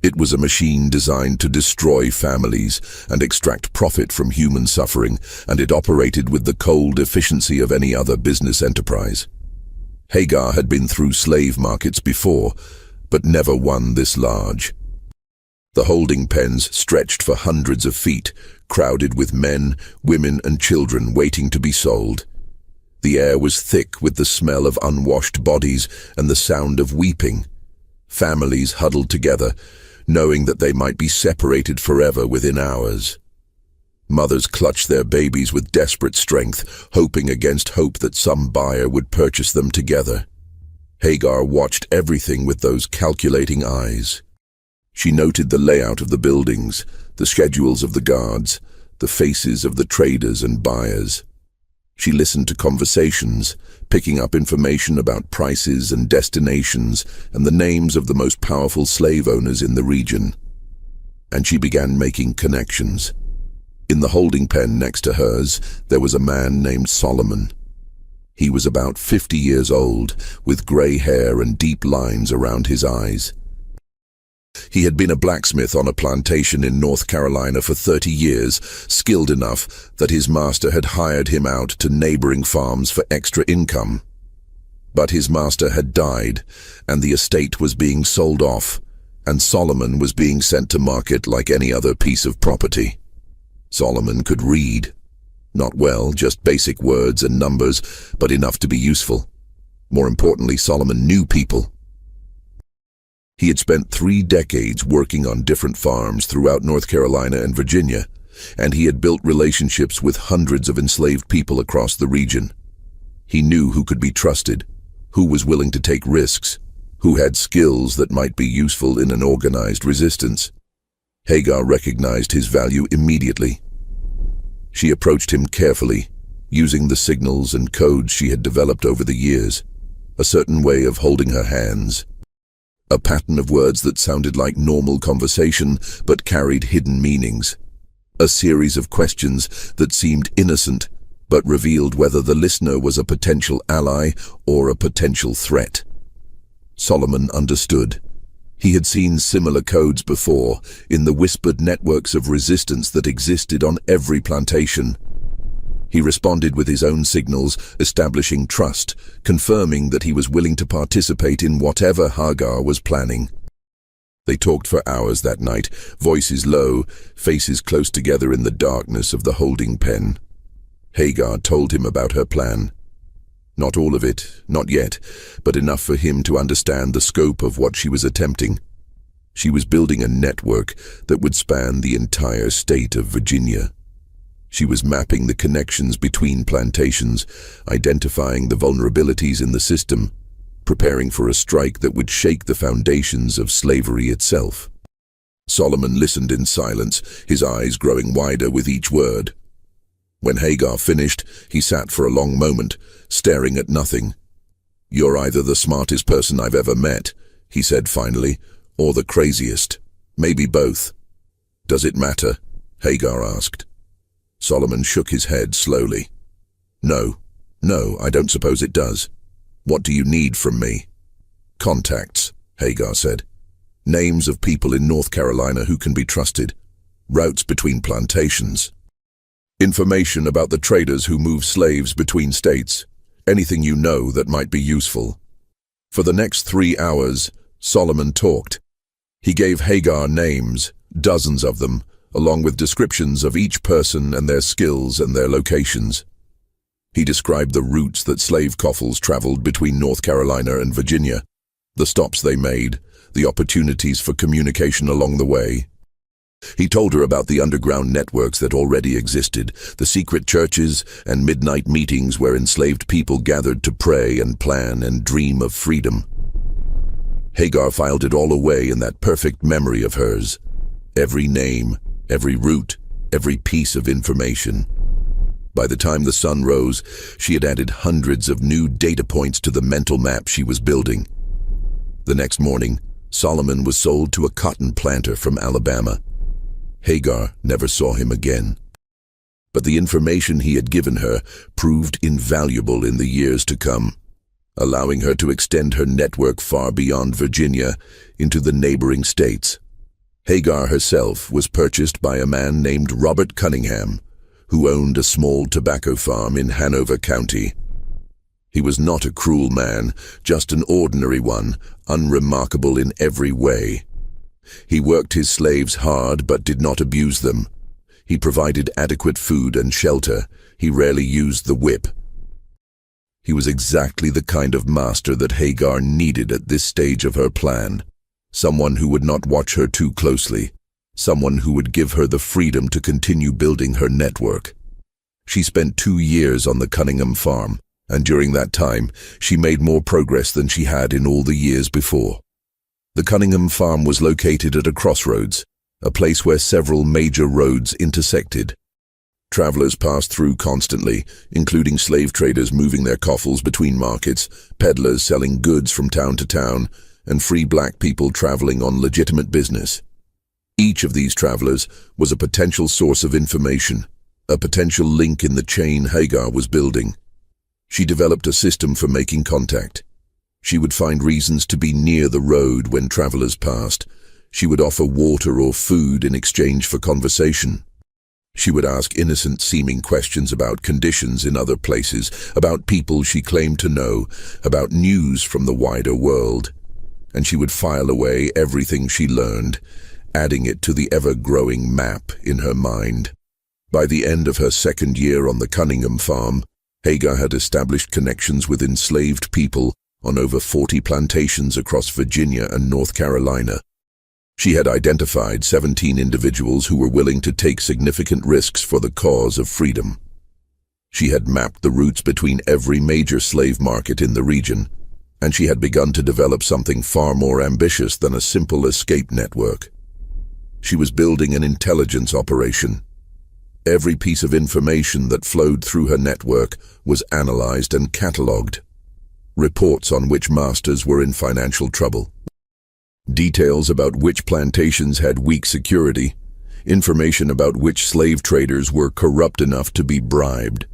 It was a machine designed to destroy families and extract profit from human suffering, and it operated with the cold efficiency of any other business enterprise. Hagar had been through slave markets before, but never one this large. The holding pens stretched for hundreds of feet, crowded with men, women, and children waiting to be sold. The air was thick with the smell of unwashed bodies and the sound of weeping. Families huddled together, knowing that they might be separated forever within hours. Mothers clutched their babies with desperate strength, hoping against hope that some buyer would purchase them together. Hagar watched everything with those calculating eyes. She noted the layout of the buildings, the schedules of the guards, the faces of the traders and buyers. She listened to conversations, picking up information about prices and destinations and the names of the most powerful slave owners in the region. And she began making connections. In the holding pen next to hers, there was a man named Solomon. He was about 50 years old, with gray hair and deep lines around his eyes. He had been a blacksmith on a plantation in North Carolina for 30 years, skilled enough that his master had hired him out to neighboring farms for extra income. But his master had died, and the estate was being sold off, and Solomon was being sent to market like any other piece of property. Solomon could read. Not well, just basic words and numbers, but enough to be useful. More importantly, Solomon knew people. He had spent 3 decades working on different farms throughout North Carolina and Virginia, and he had built relationships with hundreds of enslaved people across the region. He knew who could be trusted, who was willing to take risks, who had skills that might be useful in an organized resistance. Hagar recognized his value immediately. She approached him carefully, using the signals and codes she had developed over the years, a certain way of holding her hands. A pattern of words that sounded like normal conversation but carried hidden meanings. A series of questions that seemed innocent but revealed whether the listener was a potential ally or a potential threat. Solomon understood. He had seen similar codes before in the whispered networks of resistance that existed on every plantation. He responded with his own signals, establishing trust, confirming that he was willing to participate in whatever Hagar was planning. They talked for hours that night, voices low, faces close together in the darkness of the holding pen. Hagar told him about her plan. Not all of it, not yet, but enough for him to understand the scope of what she was attempting. She was building a network that would span the entire state of Virginia. She was mapping the connections between plantations, identifying the vulnerabilities in the system, preparing for a strike that would shake the foundations of slavery itself. Solomon listened in silence, his eyes growing wider with each word. When Hagar finished, he sat for a long moment, staring at nothing. "You're either the smartest person I've ever met," he said finally, "or the craziest. Maybe both." "Does it matter?" Hagar asked. Solomon shook his head slowly. No, I don't suppose it does. What do you need from me?" "Contacts," Hagar said. "Names of people in North Carolina who can be trusted. Routes between plantations. Information about the traders who move slaves between states. Anything you know that might be useful." For the next 3 hours, Solomon talked. He gave Hagar names, dozens of them, along with descriptions of each person and their skills and their locations. He described the routes that slave coffles traveled between North Carolina and Virginia, the stops they made, the opportunities for communication along the way. He told her about the underground networks that already existed, the secret churches and midnight meetings where enslaved people gathered to pray and plan and dream of freedom. Hagar filed it all away in that perfect memory of hers. Every name, every route, every piece of information. By the time the sun rose, she had added hundreds of new data points to the mental map she was building. The next morning, Solomon was sold to a cotton planter from Alabama. Hagar never saw him again. But the information he had given her proved invaluable in the years to come, allowing her to extend her network far beyond Virginia into the neighboring states. Hagar herself was purchased by a man named Robert Cunningham, who owned a small tobacco farm in Hanover County. He was not a cruel man, just an ordinary one, unremarkable in every way. He worked his slaves hard but did not abuse them. He provided adequate food and shelter. He rarely used the whip. He was exactly the kind of master that Hagar needed at this stage of her plan. Someone who would not watch her too closely. Someone who would give her the freedom to continue building her network. She spent 2 years on the Cunningham farm, and during that time, she made more progress than she had in all the years before. The Cunningham farm was located at a crossroads, a place where several major roads intersected. Travelers passed through constantly, including slave traders moving their coffles between markets, peddlers selling goods from town to town, and free black people traveling on legitimate business. Each of these travelers was a potential source of information, a potential link in the chain Hagar was building. She developed a system for making contact. She would find reasons to be near the road when travelers passed. She would offer water or food in exchange for conversation. She would ask innocent-seeming questions about conditions in other places, about people she claimed to know, about news from the wider world. And she would file away everything she learned, adding it to the ever-growing map in her mind. By the end of her 2nd year on the Cunningham farm, Hagar had established connections with enslaved people on over 40 plantations across Virginia and North Carolina. She had identified 17 individuals who were willing to take significant risks for the cause of freedom. She had mapped the routes between every major slave market in the region, and she had begun to develop something far more ambitious than a simple escape network. She was building an intelligence operation. Every piece of information that flowed through her network was analyzed and catalogued. Reports on which masters were in financial trouble. Details about which plantations had weak security. Information about which slave traders were corrupt enough to be bribed.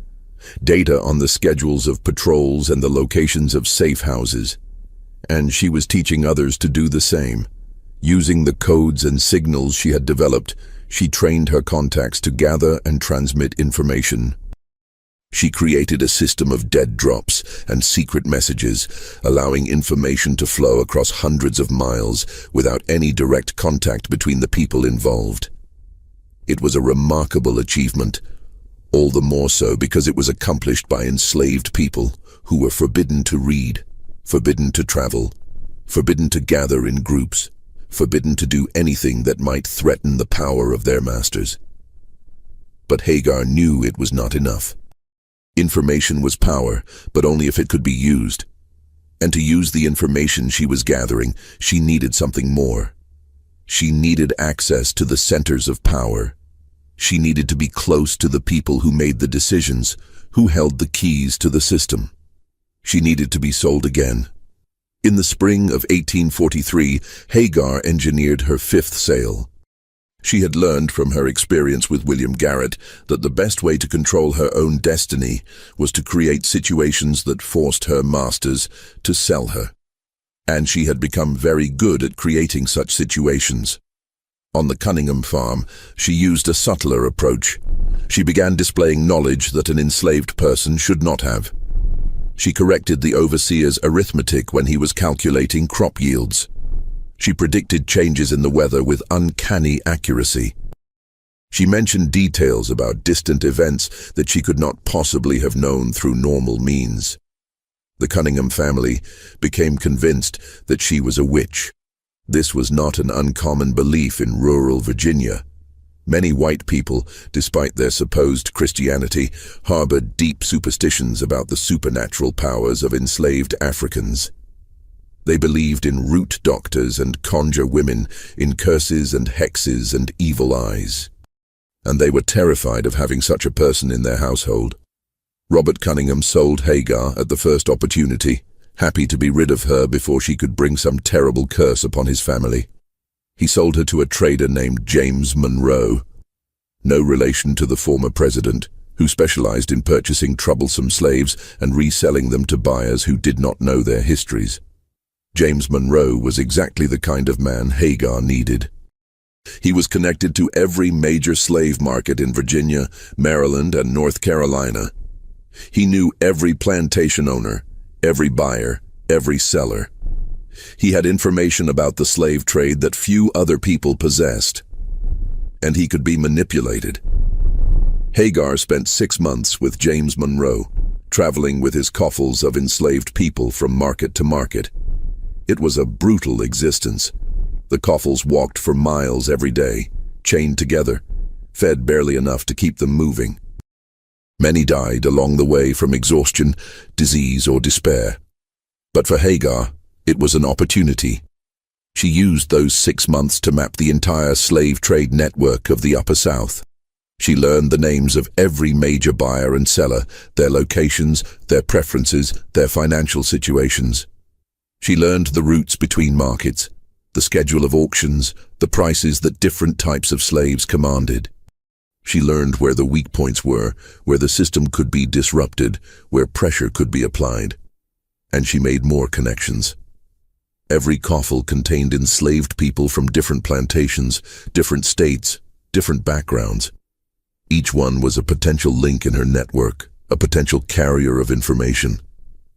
Data on the schedules of patrols and the locations of safe houses. And she was teaching others to do the same. Using the codes and signals she had developed, she trained her contacts to gather and transmit information. She created a system of dead drops and secret messages, allowing information to flow across hundreds of miles without any direct contact between the people involved. It was a remarkable achievement, all the more so because it was accomplished by enslaved people who were forbidden to read, forbidden to travel, forbidden to gather in groups, forbidden to do anything that might threaten the power of their masters. But Hagar knew it was not enough. Information was power, but only if it could be used. And to use the information she was gathering, she needed something more. She needed access to the centers of power. She needed to be close to the people who made the decisions, who held the keys to the system. She needed to be sold again. In the spring of 1843, Hagar engineered her 5th sale. She had learned from her experience with William Garrett that the best way to control her own destiny was to create situations that forced her masters to sell her. And she had become very good at creating such situations. On the Cunningham farm, she used a subtler approach. She began displaying knowledge that an enslaved person should not have. She corrected the overseer's arithmetic when he was calculating crop yields. She predicted changes in the weather with uncanny accuracy. She mentioned details about distant events that she could not possibly have known through normal means. The Cunningham family became convinced that she was a witch. This was not an uncommon belief in rural Virginia. Many white people, despite their supposed Christianity, harbored deep superstitions about the supernatural powers of enslaved Africans. They believed in root doctors and conjure women, in curses and hexes and evil eyes. And they were terrified of having such a person in their household. Robert Cunningham sold Hagar at the first opportunity, happy to be rid of her before she could bring some terrible curse upon his family. He sold her to a trader named James Monroe, no relation to the former president, who specialized in purchasing troublesome slaves and reselling them to buyers who did not know their histories. James Monroe was exactly the kind of man Hagar needed. He was connected to every major slave market in Virginia, Maryland, and North Carolina. He knew every plantation owner, every buyer, every seller. He had information about the slave trade that few other people possessed, and he could be manipulated. Hagar spent 6 months with James Monroe, traveling with his coffles of enslaved people from market to market. It was a brutal existence. The coffles walked for miles every day, chained together, fed barely enough to keep them moving. Many died along the way from exhaustion, disease, or despair. But for Hagar, it was an opportunity. She used those 6 months to map the entire slave trade network of the Upper South. She learned the names of every major buyer and seller, their locations, their preferences, their financial situations. She learned the routes between markets, the schedule of auctions, the prices that different types of slaves commanded. She learned where the weak points were, where the system could be disrupted, where pressure could be applied. And she made more connections. Every coffle contained enslaved people from different plantations, different states, different backgrounds. Each one was a potential link in her network, a potential carrier of information,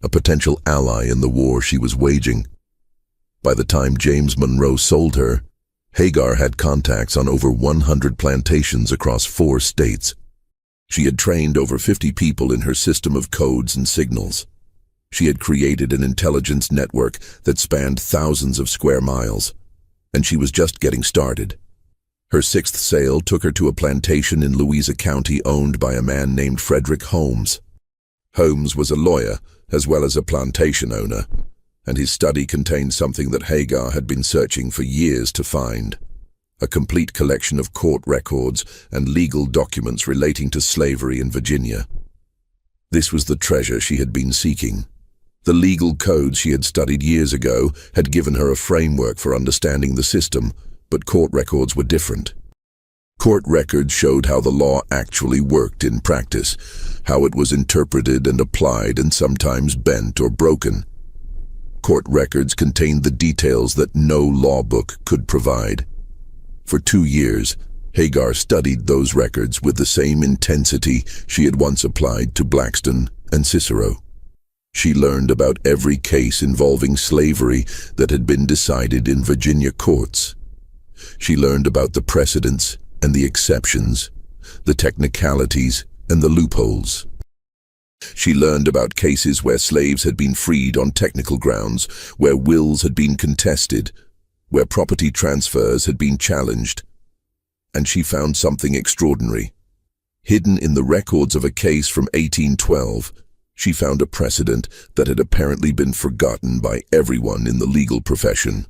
a potential ally in the war she was waging. By the time James Monroe sold her, Hagar had contacts on over 100 plantations across 4 states. She had trained over 50 people in her system of codes and signals. She had created an intelligence network that spanned thousands of square miles, and she was just getting started. Her 6th sale took her to a plantation in Louisa County owned by a man named Frederick Holmes. Holmes was a lawyer as well as a plantation owner, and his study contained something that Hagar had been searching for years to find: a complete collection of court records and legal documents relating to slavery in Virginia. This was the treasure she had been seeking. The legal codes she had studied years ago had given her a framework for understanding the system, but court records were different. Court records showed how the law actually worked in practice, how it was interpreted and applied and sometimes bent or broken. Court records contained the details that no law book could provide. For 2 years, Hagar studied those records with the same intensity she had once applied to Blackstone and Cicero. She learned about every case involving slavery that had been decided in Virginia courts. She learned about the precedents and the exceptions, the technicalities and the loopholes. She learned about cases where slaves had been freed on technical grounds, where wills had been contested, where property transfers had been challenged. And she found something extraordinary. Hidden in the records of a case from 1812, she found a precedent that had apparently been forgotten by everyone in the legal profession.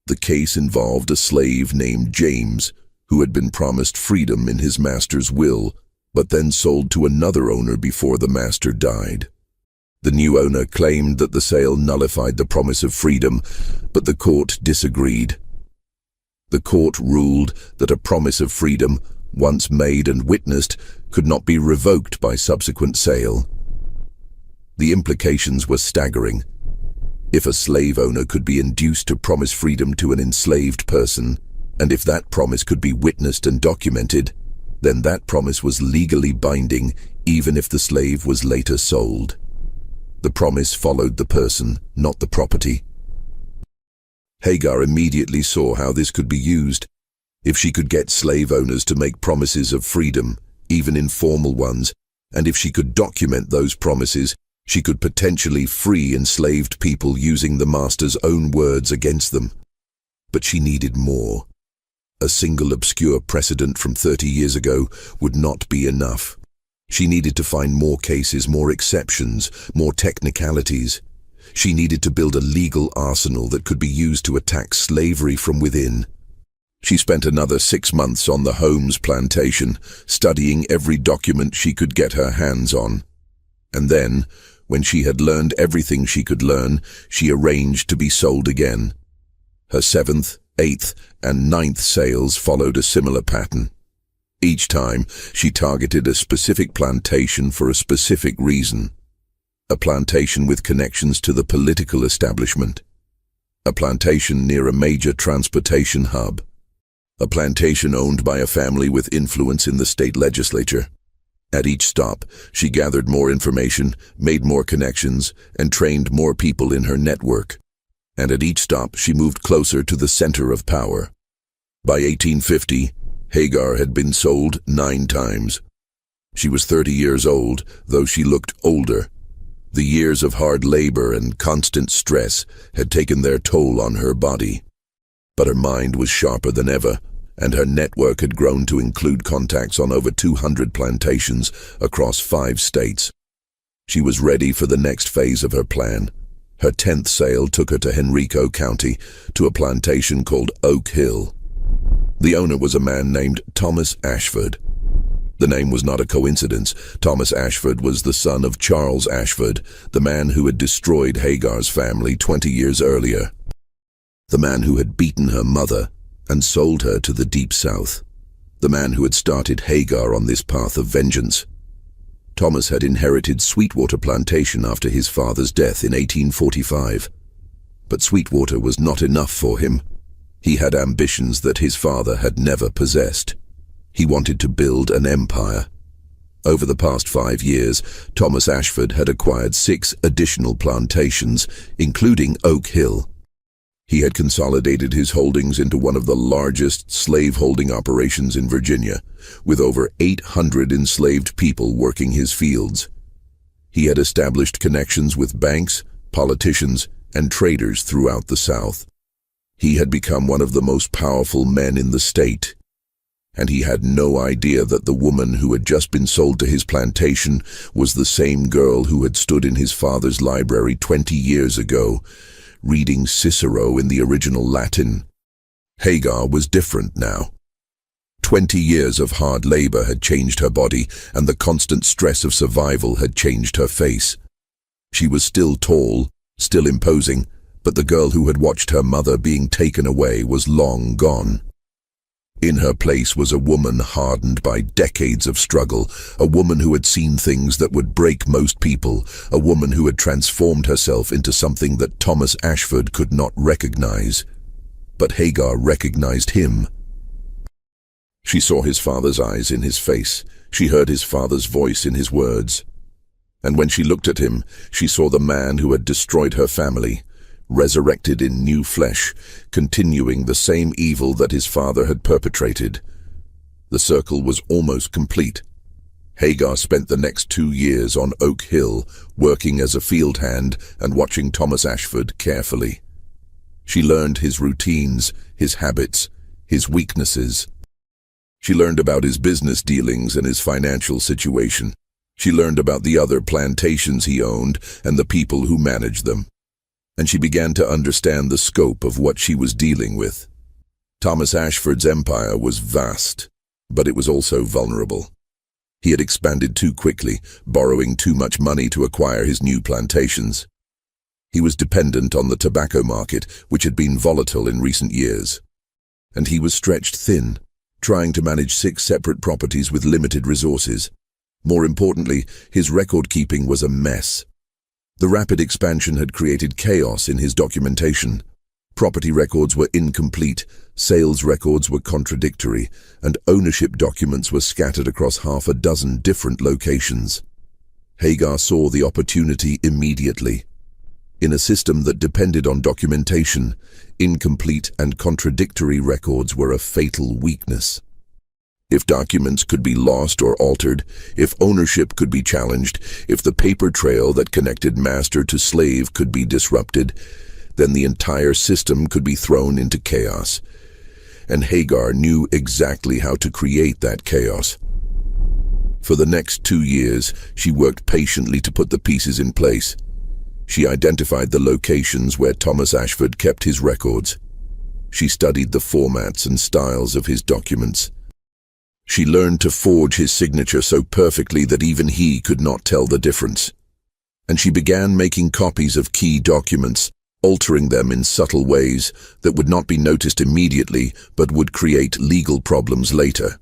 The case involved a slave named James, who had been promised freedom in his master's will, but then sold to another owner before the master died. The new owner claimed that the sale nullified the promise of freedom, but the court disagreed. The court ruled that a promise of freedom, once made and witnessed, could not be revoked by subsequent sale. The implications were staggering. If a slave owner could be induced to promise freedom to an enslaved person, and if that promise could be witnessed and documented, then that promise was legally binding even if the slave was later sold. The promise followed the person, not the property. Hagar immediately saw how this could be used. If she could get slave owners to make promises of freedom, even informal ones, and if she could document those promises, she could potentially free enslaved people using the master's own words against them. But she needed more. A single obscure precedent from 30 years ago would not be enough. She needed to find more cases, more exceptions, more technicalities. She needed to build a legal arsenal that could be used to attack slavery from within. She spent another 6 months on the Holmes plantation, studying every document she could get her hands on. And then, when she had learned everything she could learn, she arranged to be sold again. Her 7th, 8th, and 9th sales followed a similar pattern. Each time, she targeted a specific plantation for a specific reason. A plantation with connections to the political establishment. A plantation near a major transportation hub. A plantation owned by a family with influence in the state legislature. At each stop, she gathered more information, made more connections, and trained more people in her network. and at each stop she moved closer to the center of power. By 1850, Hagar had been sold 9 times. She was 30 years old, though she looked older. The years of hard labor and constant stress had taken their toll on her body. But her mind was sharper than ever, and her network had grown to include contacts on over 200 plantations across 5 states. She was ready for the next phase of her plan. Her 10th sale took her to Henrico County, to a plantation called Oak Hill. The owner was a man named Thomas Ashford. The name was not a coincidence. Thomas Ashford was the son of Charles Ashford, the man who had destroyed Hagar's family 20 years earlier. The man who had beaten her mother and sold her to the Deep South. The man who had started Hagar on this path of vengeance. Thomas had inherited Sweetwater Plantation after his father's death in 1845. But Sweetwater was not enough for him. He had ambitions that his father had never possessed. He wanted to build an empire. Over the past 5 years, Thomas Ashford had acquired 6 additional plantations, including Oak Hill. He had consolidated his holdings into one of the largest slave-holding operations in Virginia, with over 800 enslaved people working his fields. He had established connections with banks, politicians, and traders throughout the South. He had become one of the most powerful men in the state. And he had no idea that the woman who had just been sold to his plantation was the same girl who had stood in his father's library 20 years ago, reading Cicero in the original Latin. Hagar was different now. 20 years of hard labor had changed her body, and the constant stress of survival had changed her face. She was still tall, still imposing, but the girl who had watched her mother being taken away was long gone. In her place was a woman hardened by decades of struggle, a woman who had seen things that would break most people, a woman who had transformed herself into something that Thomas Ashford could not recognize. But Hagar recognized him. She saw his father's eyes in his face. She heard his father's voice in his words. And when she looked at him, she saw the man who had destroyed her family, resurrected in new flesh, continuing the same evil that his father had perpetrated. The circle was almost complete. Hagar spent the next 2 years on Oak Hill, working as a field hand and watching Thomas Ashford carefully. She learned his routines, his habits, his weaknesses. She learned about his business dealings and his financial situation. She learned about the other plantations he owned and the people who managed them. And she began to understand the scope of what she was dealing with. Thomas Ashford's empire was vast, but it was also vulnerable. He had expanded too quickly, borrowing too much money to acquire his new plantations. He was dependent on the tobacco market, which had been volatile in recent years. And he was stretched thin, trying to manage 6 separate properties with limited resources. More importantly, his record-keeping was a mess. The rapid expansion had created chaos in his documentation. Property records were incomplete, sales records were contradictory, and ownership documents were scattered across 6 different locations. Hagar saw the opportunity immediately. In a system that depended on documentation, incomplete and contradictory records were a fatal weakness. If documents could be lost or altered, if ownership could be challenged, if the paper trail that connected master to slave could be disrupted, then the entire system could be thrown into chaos. And Hagar knew exactly how to create that chaos. For the next 2 years, she worked patiently to put the pieces in place. She identified the locations where Thomas Ashford kept his records. She studied the formats and styles of his documents. She learned to forge his signature so perfectly that even he could not tell the difference. And she began making copies of key documents, altering them in subtle ways that would not be noticed immediately but would create legal problems later.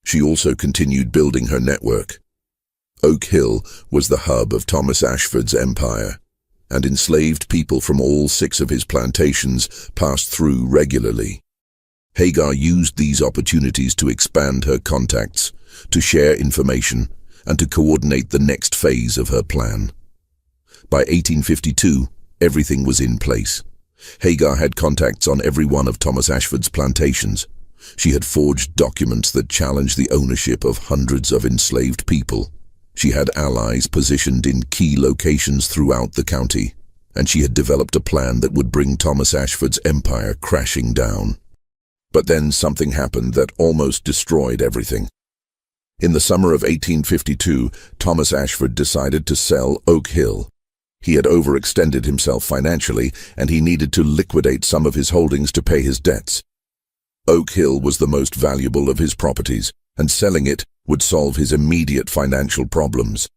She also continued building her network. Oak Hill was the hub of Thomas Ashford's empire, and enslaved people from all 6 of his plantations passed through regularly. Hagar used these opportunities to expand her contacts, to share information, and to coordinate the next phase of her plan. By 1852, everything was in place. Hagar had contacts on every one of Thomas Ashford's plantations. She had forged documents that challenged the ownership of hundreds of enslaved people. She had allies positioned in key locations throughout the county, and she had developed a plan that would bring Thomas Ashford's empire crashing down. But then something happened that almost destroyed everything. In the summer of 1852, Thomas Ashford decided to sell Oak Hill. He had overextended himself financially, and he needed to liquidate some of his holdings to pay his debts. Oak Hill was the most valuable of his properties, and selling it would solve his immediate financial problems.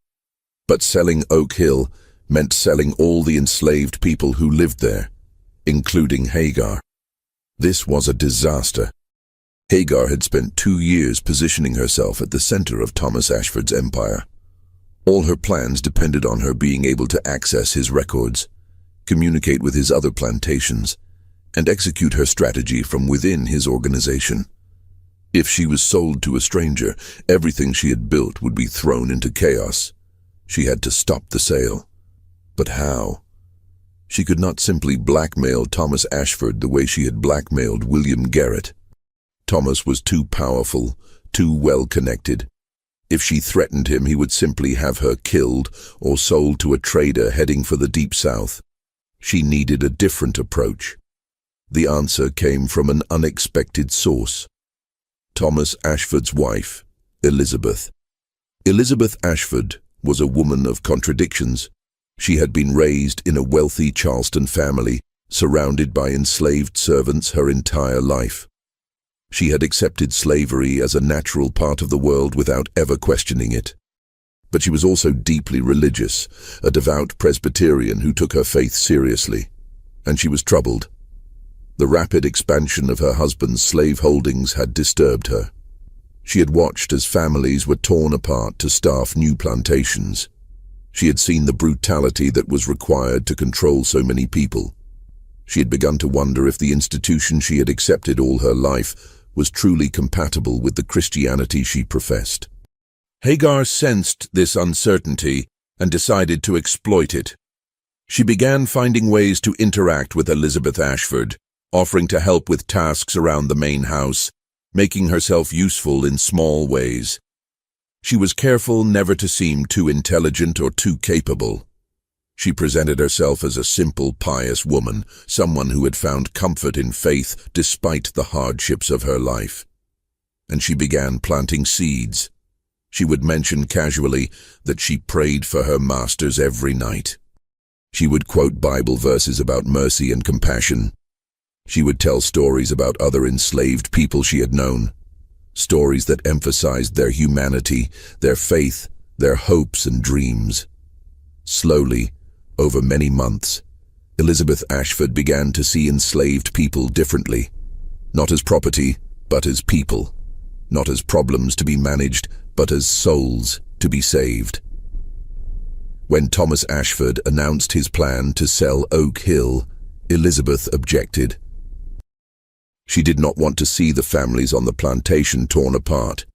But selling Oak Hill meant selling all the enslaved people who lived there, including Hagar. This was a disaster. Hagar had spent 2 years positioning herself at the center of Thomas Ashford's empire. All her plans depended on her being able to access his records, communicate with his other plantations, and execute her strategy from within his organization. If she was sold to a stranger, everything she had built would be thrown into chaos. She had to stop the sale. But how? She could not simply blackmail Thomas Ashford the way she had blackmailed William Garrett. Thomas was too powerful, too well-connected. If she threatened him, he would simply have her killed or sold to a trader heading for the Deep South. She needed a different approach. The answer came from an unexpected source. Thomas Ashford's wife, Elizabeth. Elizabeth Ashford was a woman of contradictions. She had been raised in a wealthy Charleston family, surrounded by enslaved servants her entire life. She had accepted slavery as a natural part of the world without ever questioning it. But she was also deeply religious, a devout Presbyterian who took her faith seriously. And she was troubled. The rapid expansion of her husband's slave holdings had disturbed her. She had watched as families were torn apart to staff new plantations. She had seen the brutality that was required to control so many people. She had begun to wonder if the institution she had accepted all her life was truly compatible with the Christianity she professed. Hagar sensed this uncertainty and decided to exploit it. She began finding ways to interact with Elizabeth Ashford, offering to help with tasks around the main house, making herself useful in small ways. She was careful never to seem too intelligent or too capable. She presented herself as a simple, pious woman, someone who had found comfort in faith despite the hardships of her life. And she began planting seeds. She would mention casually that she prayed for her masters every night. She would quote Bible verses about mercy and compassion. She would tell stories about other enslaved people she had known, stories that emphasized their humanity, their faith, their hopes and dreams. Slowly, over many months, Elizabeth Ashford began to see enslaved people differently, not as property, but as people, not as problems to be managed, but as souls to be saved. When Thomas Ashford announced his plan to sell Oak Hill, Elizabeth objected. She did not want to see the families on the plantation torn apart.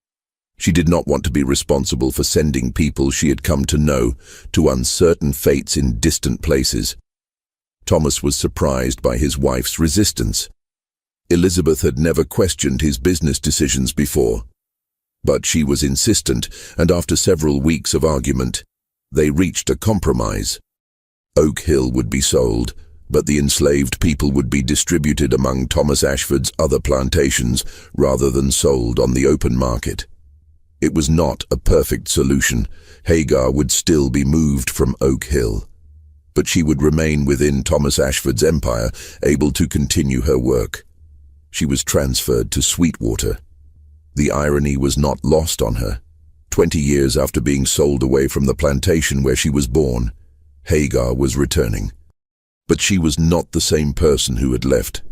She did not want to be responsible for sending people she had come to know to uncertain fates in distant places. Thomas was surprised by his wife's resistance. Elizabeth had never questioned his business decisions before. But she was insistent, and after several weeks of argument, they reached a compromise. Oak Hill would be sold, but the enslaved people would be distributed among Thomas Ashford's other plantations rather than sold on the open market. It was not a perfect solution. Hagar would still be moved from Oak Hill, but she would remain within Thomas Ashford's empire, able to continue her work. She was transferred to Sweetwater. The irony was not lost on her. 20 years after being sold away from the plantation where she was born, Hagar was returning. But she was not the same person who had left.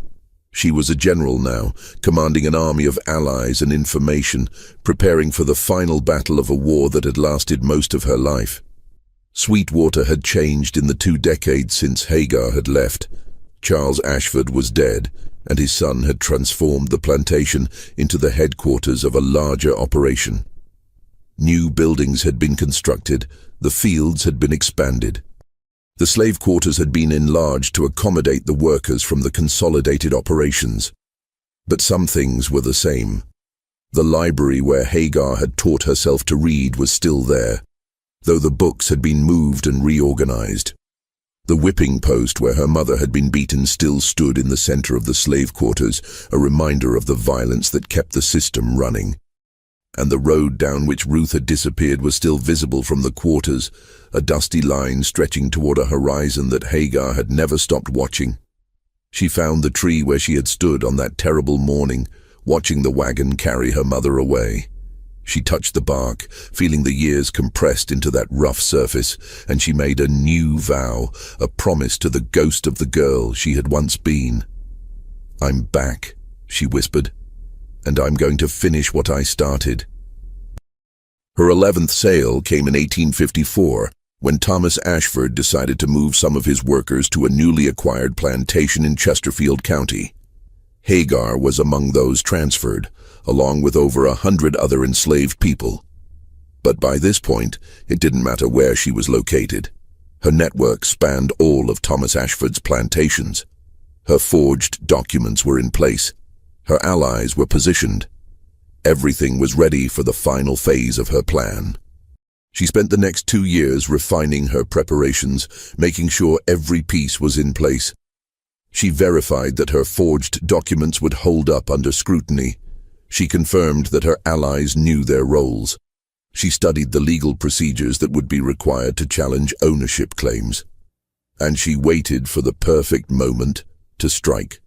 She was a general now, commanding an army of allies and information, preparing for the final battle of a war that had lasted most of her life. Sweetwater had changed in the 2 decades since Hagar had left. Charles Ashford was dead, and his son had transformed the plantation into the headquarters of a larger operation. New buildings had been constructed, the fields had been expanded. The slave quarters had been enlarged to accommodate the workers from the consolidated operations. But some things were the same. The library where Hagar had taught herself to read was still there, though the books had been moved and reorganized. The whipping post where her mother had been beaten still stood in the center of the slave quarters, a reminder of the violence that kept the system running. And the road down which Ruth had disappeared was still visible from the quarters, a dusty line stretching toward a horizon that Hagar had never stopped watching. She found the tree where she had stood on that terrible morning, watching the wagon carry her mother away. She touched the bark, feeling the years compressed into that rough surface, and she made a new vow, a promise to the ghost of the girl she had once been. "I'm back," she whispered, "and I'm going to finish what I started." Her 11th sale came in 1854, when Thomas Ashford decided to move some of his workers to a newly acquired plantation in Chesterfield County. Hagar was among those transferred, along with over 100 other enslaved people. But by this point, it didn't matter where she was located. Her network spanned all of Thomas Ashford's plantations. Her forged documents were in place. Her allies were positioned. Everything was ready for the final phase of her plan. She spent the next 2 years refining her preparations, making sure every piece was in place. She verified that her forged documents would hold up under scrutiny. She confirmed that her allies knew their roles. She studied the legal procedures that would be required to challenge ownership claims. And she waited for the perfect moment to strike.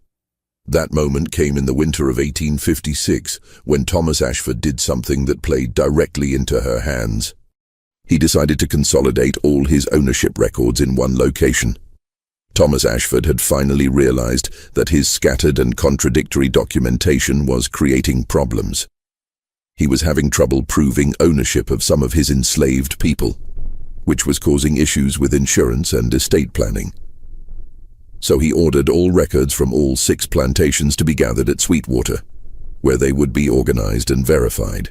That moment came in the winter of 1856, when Thomas Ashford did something that played directly into her hands. He decided to consolidate all his ownership records in one location. Thomas Ashford had finally realized that his scattered and contradictory documentation was creating problems. He was having trouble proving ownership of some of his enslaved people, which was causing issues with insurance and estate planning. So he ordered all records from all 6 plantations to be gathered at Sweetwater, where they would be organized and verified.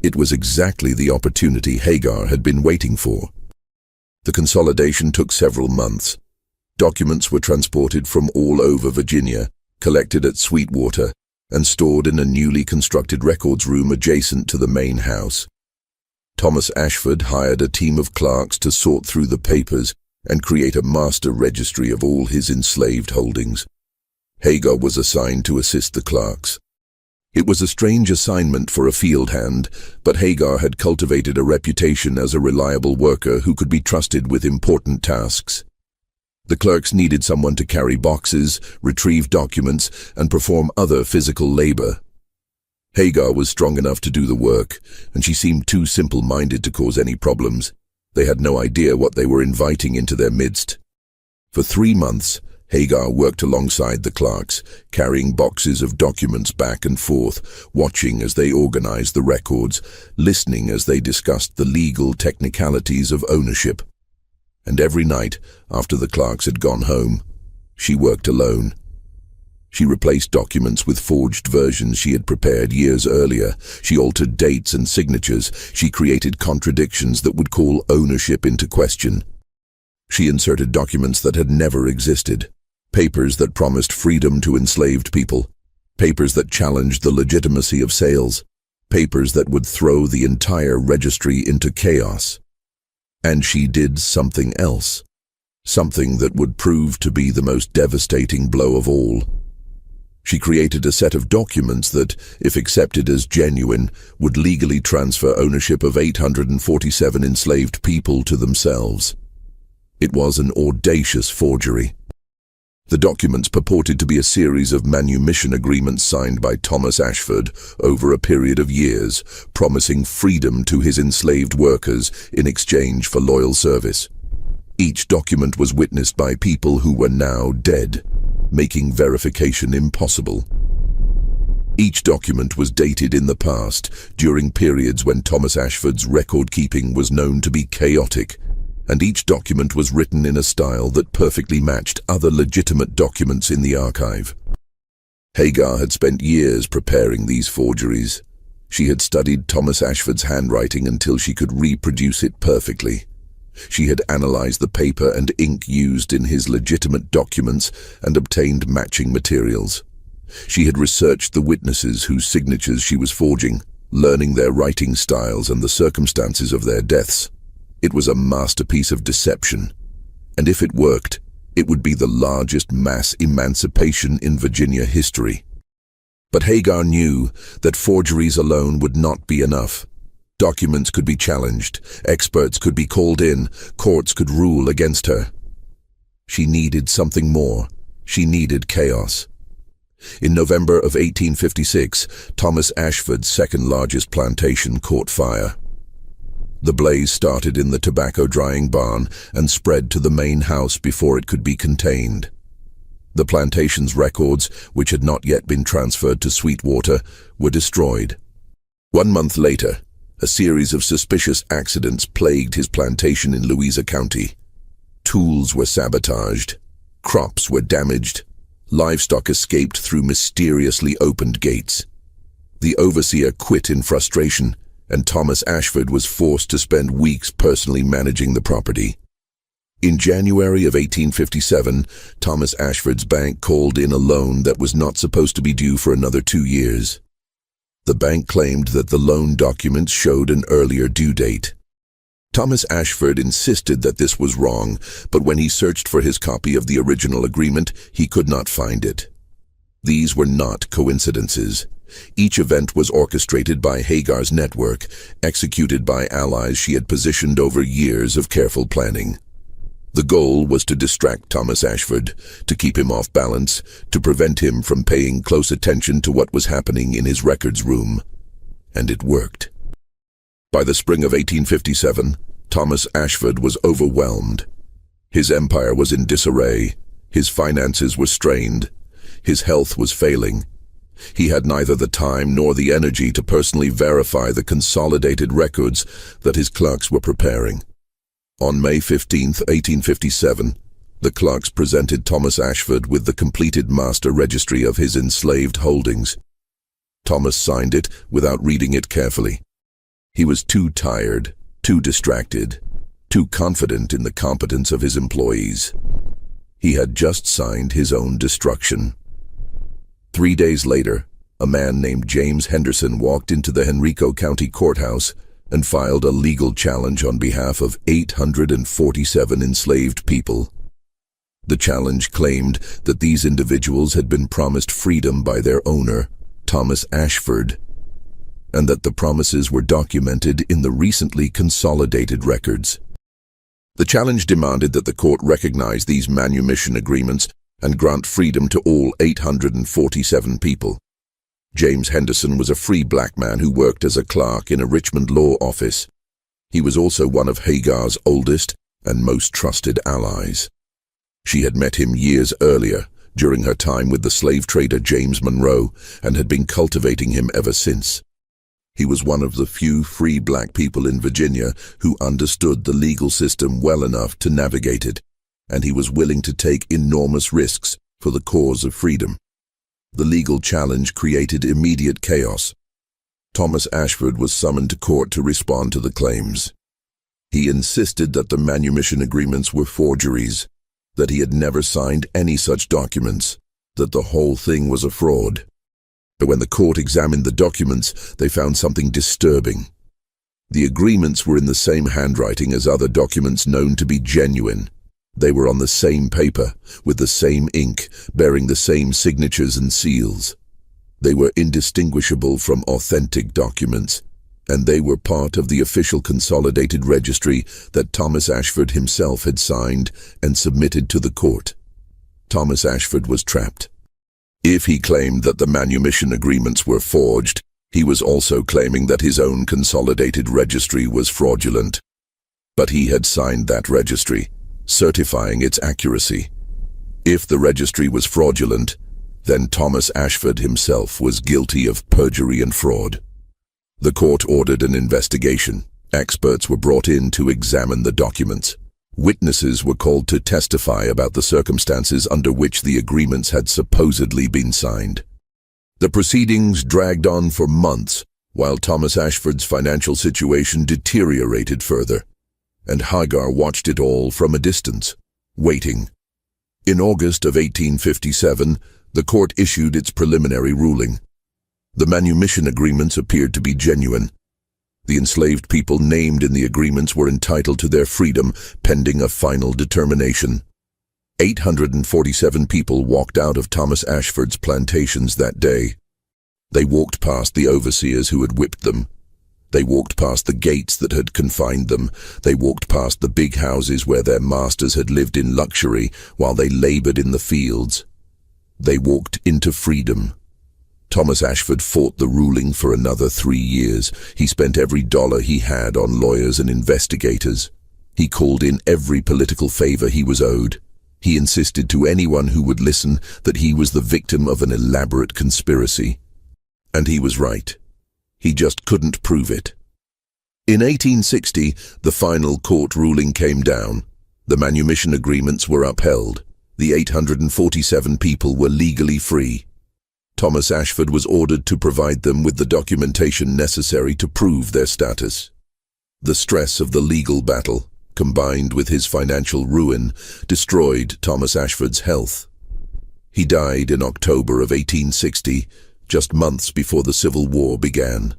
It was exactly the opportunity Hagar had been waiting for. The consolidation took several months. Documents were transported from all over Virginia, collected at Sweetwater, and stored in a newly constructed records room adjacent to the main house. Thomas Ashford hired a team of clerks to sort through the papers and create a master registry of all his enslaved holdings. Hagar was assigned to assist the clerks. It was a strange assignment for a field hand, but Hagar had cultivated a reputation as a reliable worker who could be trusted with important tasks. The clerks needed someone to carry boxes, retrieve documents, and perform other physical labor. Hagar was strong enough to do the work, and she seemed too simple-minded to cause any problems. They had no idea what they were inviting into their midst. For 3 months, Hagar worked alongside the clerks, carrying boxes of documents back and forth, watching as they organized the records, listening as they discussed the legal technicalities of ownership. And every night, after the clerks had gone home, she worked alone. She replaced documents with forged versions she had prepared years earlier. She altered dates and signatures. She created contradictions that would call ownership into question. She inserted documents that had never existed. Papers that promised freedom to enslaved people, papers that challenged the legitimacy of sales, papers that would throw the entire registry into chaos. And she did something else, something that would prove to be the most devastating blow of all. She created a set of documents that, if accepted as genuine, would legally transfer ownership of 847 enslaved people to themselves. It was an audacious forgery. The documents purported to be a series of manumission agreements signed by Thomas Ashford over a period of years, promising freedom to his enslaved workers in exchange for loyal service. Each document was witnessed by people who were now dead, making verification impossible. Each document was dated in the past, during periods when Thomas Ashford's record-keeping was known to be chaotic, and each document was written in a style that perfectly matched other legitimate documents in the archive. Hagar had spent years preparing these forgeries. She had studied Thomas Ashford's handwriting until she could reproduce it perfectly. She had analyzed the paper and ink used in his legitimate documents and obtained matching materials. She had researched the witnesses whose signatures she was forging, learning their writing styles and the circumstances of their deaths. It was a masterpiece of deception, and if it worked, it would be the largest mass emancipation in Virginia history. But Hagar knew that forgeries alone would not be enough. Documents could be challenged, experts could be called in, courts could rule against her. She needed something more. She needed chaos. In November of 1856, Thomas Ashford's second-largest plantation caught fire. The blaze started in the tobacco drying barn and spread to the main house before it could be contained. The plantation's records, which had not yet been transferred to Sweetwater, were destroyed. 1 month later, a series of suspicious accidents plagued his plantation in Louisa County. Tools were sabotaged, crops were damaged, livestock escaped through mysteriously opened gates. The overseer quit in frustration, and Thomas Ashford was forced to spend weeks personally managing the property. In January of 1857, Thomas Ashford's bank called in a loan that was not supposed to be due for another 2 years. The bank claimed that the loan documents showed an earlier due date. Thomas Ashford insisted that this was wrong, but when he searched for his copy of the original agreement, he could not find it. These were not coincidences. Each event was orchestrated by Hagar's network, executed by allies she had positioned over years of careful planning. The goal was to distract Thomas Ashford, to keep him off balance, to prevent him from paying close attention to what was happening in his records room. And it worked. By the spring of 1857, Thomas Ashford was overwhelmed. His empire was in disarray, his finances were strained, his health was failing. He had neither the time nor the energy to personally verify the consolidated records that his clerks were preparing. On May 15, 1857, the clerks presented Thomas Ashford with the completed master registry of his enslaved holdings. Thomas signed it without reading it carefully. He was too tired, too distracted, too confident in the competence of his employees. He had just signed his own destruction. 3 days later, a man named James Henderson walked into the Henrico County Courthouse and filed a legal challenge on behalf of 847 enslaved people. The challenge claimed that these individuals had been promised freedom by their owner, Thomas Ashford, and that the promises were documented in the recently consolidated records. The challenge demanded that the court recognize these manumission agreements and grant freedom to all 847 people. James Henderson was a free black man who worked as a clerk in a Richmond law office. He was also one of Hagar's oldest and most trusted allies. She had met him years earlier, during her time with the slave trader James Monroe, and had been cultivating him ever since. He was one of the few free black people in Virginia who understood the legal system well enough to navigate it, and he was willing to take enormous risks for the cause of freedom. The legal challenge created immediate chaos. Thomas Ashford was summoned to court to respond to the claims. He insisted that the manumission agreements were forgeries, that he had never signed any such documents, that the whole thing was a fraud. But when the court examined the documents, they found something disturbing. The agreements were in the same handwriting as other documents known to be genuine. They were on the same paper, with the same ink, bearing the same signatures and seals. They were indistinguishable from authentic documents, and they were part of the official consolidated registry that Thomas Ashford himself had signed and submitted to the court. Thomas Ashford was trapped. If he claimed that the manumission agreements were forged, he was also claiming that his own consolidated registry was fraudulent. But he had signed that registry, certifying its accuracy. If the registry was fraudulent, then Thomas Ashford himself was guilty of perjury and fraud. The court ordered an investigation. Experts were brought in to examine the documents. Witnesses were called to testify about the circumstances under which the agreements had supposedly been signed. The proceedings dragged on for months, while Thomas Ashford's financial situation deteriorated further. and Hagar watched it all from a distance, waiting. In August of 1857, the court issued its preliminary ruling. The manumission agreements appeared to be genuine. The enslaved people named in the agreements were entitled to their freedom pending a final determination. 847 people walked out of Thomas Ashford's plantations that day. They walked past the overseers who had whipped them. They walked past the gates that had confined them. They walked past the big houses where their masters had lived in luxury while they labored in the fields. They walked into freedom. Thomas Ashford fought the ruling for another 3 years. He spent every dollar he had on lawyers and investigators. He called in every political favor he was owed. He insisted to anyone who would listen that he was the victim of an elaborate conspiracy. And he was right. He just couldn't prove it. In 1860, the final court ruling came down. The manumission agreements were upheld. The 847 people were legally free. Thomas Ashford was ordered to provide them with the documentation necessary to prove their status. The stress of the legal battle, combined with his financial ruin, destroyed Thomas Ashford's health. He died in October of 1860, just months before the Civil War began.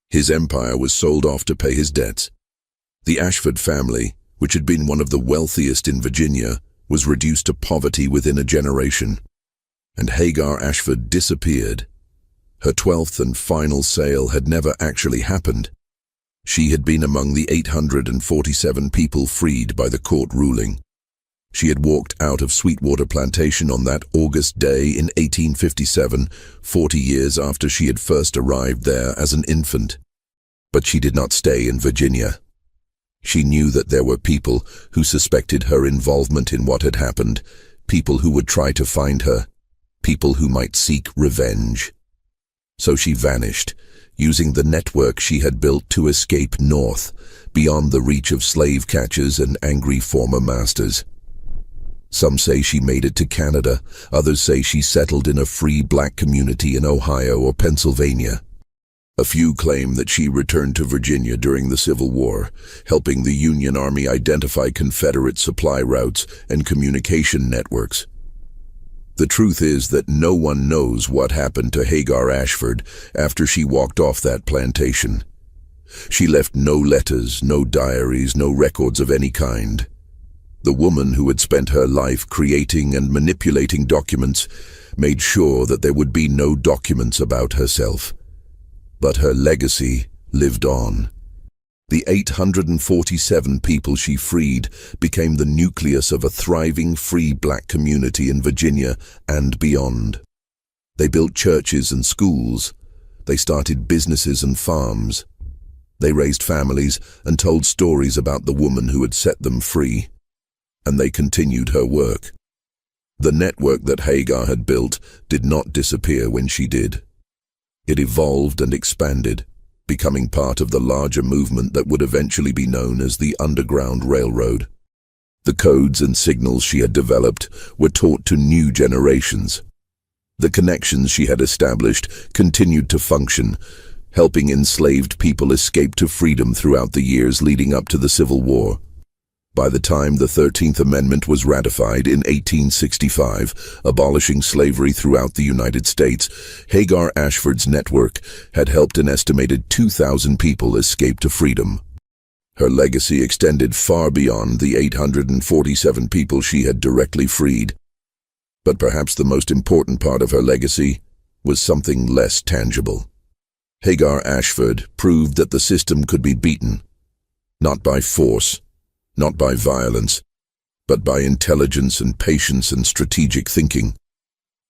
His empire was sold off to pay his debts. The Ashford family, which had been one of the wealthiest in Virginia, was reduced to poverty within a generation. And Hagar Ashford disappeared. Her 12th and final sale had never actually happened. She had been among the 847 people freed by the court ruling. She had walked out of Sweetwater Plantation on that August day in 1857, 40 years after she had first arrived there as an infant. But she did not stay in Virginia. She knew that there were people who suspected her involvement in what had happened, people who would try to find her, people who might seek revenge. So she vanished, using the network she had built to escape north, beyond the reach of slave catchers and angry former masters. Some say she made it to Canada, others say she settled in a free black community in Ohio or Pennsylvania. A few claim that she returned to Virginia during the Civil War, helping the Union Army identify Confederate supply routes and communication networks. The truth is that no one knows what happened to Hagar Ashford after she walked off that plantation. She left no letters, no diaries, no records of any kind. The woman who had spent her life creating and manipulating documents made sure that there would be no documents about herself. But her legacy lived on. The 847 people she freed became the nucleus of a thriving free black community in Virginia and beyond. They built churches and schools. They started businesses and farms. They raised families and told stories about the woman who had set them free. And they continued her work. The network that Hagar had built did not disappear when she did. It evolved and expanded, becoming part of the larger movement that would eventually be known as the Underground Railroad. The codes and signals she had developed were taught to new generations. The connections she had established continued to function, helping enslaved people escape to freedom throughout the years leading up to the Civil War. By the time the 13th Amendment was ratified in 1865, abolishing slavery throughout the United States, Hagar Ashford's network had helped an estimated 2,000 people escape to freedom. Her legacy extended far beyond the 847 people she had directly freed. But perhaps the most important part of her legacy was something less tangible. Hagar Ashford proved that the system could be beaten, not by force, not by violence, but by intelligence and patience and strategic thinking.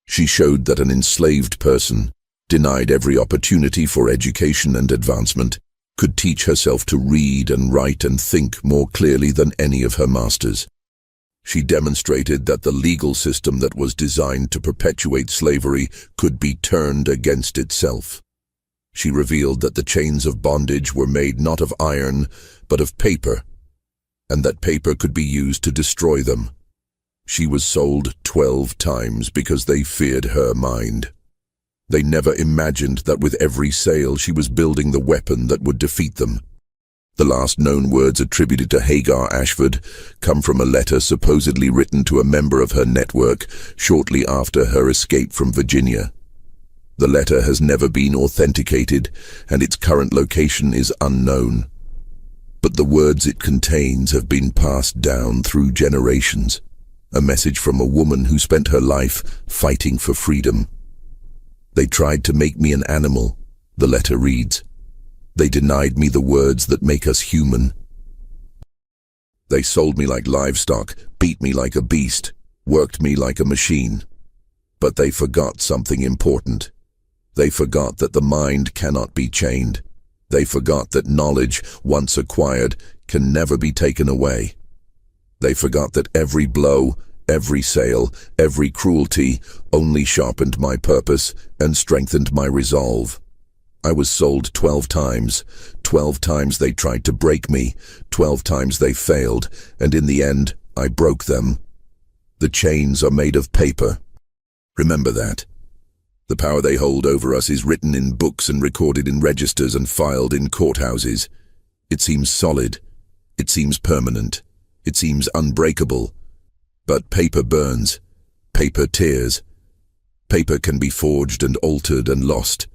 She showed that an enslaved person, denied every opportunity for education and advancement, could teach herself to read and write and think more clearly than any of her masters. She demonstrated that the legal system that was designed to perpetuate slavery could be turned against itself. She revealed that the chains of bondage were made not of iron, but of paper, and that paper could be used to destroy them. She was sold 12 times because they feared her mind. They never imagined that with every sale she was building the weapon that would defeat them. The last known words attributed to Hagar Ashford come from a letter supposedly written to a member of her network shortly after her escape from Virginia. The letter has never been authenticated, and its current location is unknown. But the words it contains have been passed down through generations. A message from a woman who spent her life fighting for freedom. "They tried to make me an animal," the letter reads. "They denied me the words that make us human. They sold me like livestock, beat me like a beast, worked me like a machine. But they forgot something important. They forgot that the mind cannot be chained. They forgot that knowledge, once acquired, can never be taken away. They forgot that every blow, every sale, every cruelty only sharpened my purpose and strengthened my resolve. I was sold 12 times. 12 times they tried to break me. 12 times they failed, and in the end, I broke them. The chains are made of paper. Remember that. The power they hold over us is written in books and recorded in registers and filed in courthouses. It seems solid. It seems permanent. It seems unbreakable. But paper burns. Paper tears. Paper can be forged and altered and lost.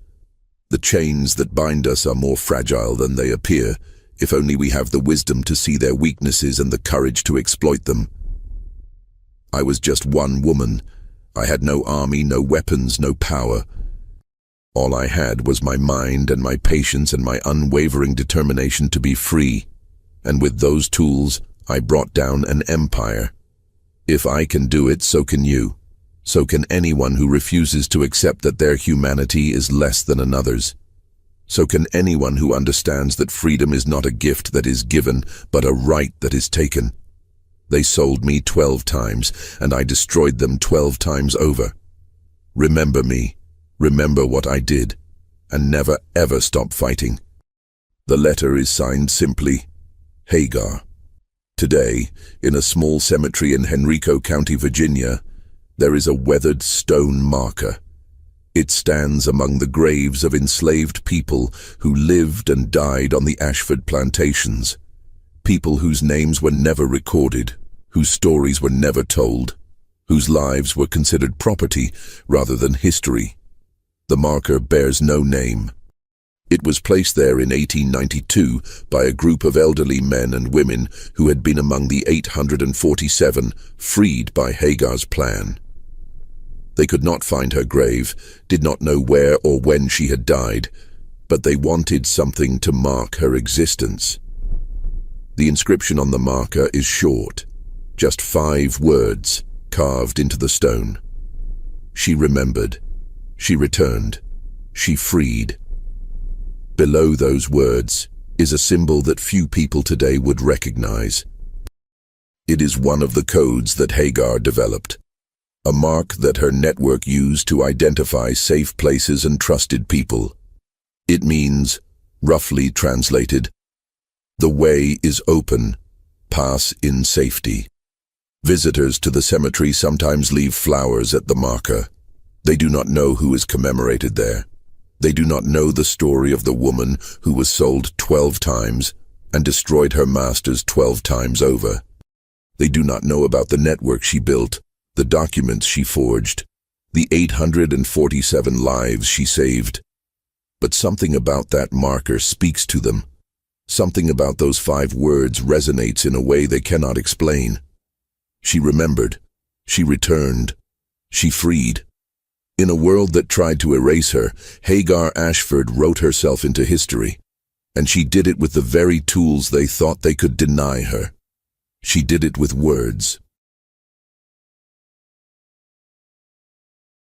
The chains that bind us are more fragile than they appear, if only we have the wisdom to see their weaknesses and the courage to exploit them. I was just one woman. I had no army, no weapons, no power. All I had was my mind and my patience and my unwavering determination to be free. And with those tools, I brought down an empire. If I can do it, so can you. So can anyone who refuses to accept that their humanity is less than another's. So can anyone who understands that freedom is not a gift that is given, but a right that is taken. They sold me 12 times, and I destroyed them 12 times over. Remember me, remember what I did, and never ever stop fighting. The letter is signed simply, Hagar. Today, in a small cemetery in Henrico County, Virginia, there is a weathered stone marker. It stands among the graves of enslaved people who lived and died on the Ashford plantations. People whose names were never recorded, whose stories were never told, whose lives were considered property rather than history. The marker bears no name. It was placed there in 1892 by a group of elderly men and women who had been among the 847 freed by Hagar's plan. They could not find her grave, did not know where or when she had died, but they wanted something to mark her existence. The inscription on the marker is short, just 5 words carved into the stone. She remembered. She returned. She freed. Below those words is a symbol that few people today would recognize. It is one of the codes that Hagar developed, a mark that her network used to identify safe places and trusted people. It means, roughly translated, the way is open, pass in safety. Visitors to the cemetery sometimes leave flowers at the marker. They do not know who is commemorated there. They do not know the story of the woman who was sold 12 times and destroyed her masters 12 times over. They do not know about the network she built, the documents she forged, the 847 lives she saved. But something about that marker speaks to them. Something about those 5 words resonates in a way they cannot explain. She remembered. She returned. She freed. In a world that tried to erase her, Hagar Ashford wrote herself into history. And she did it with the very tools they thought they could deny her. She did it with words.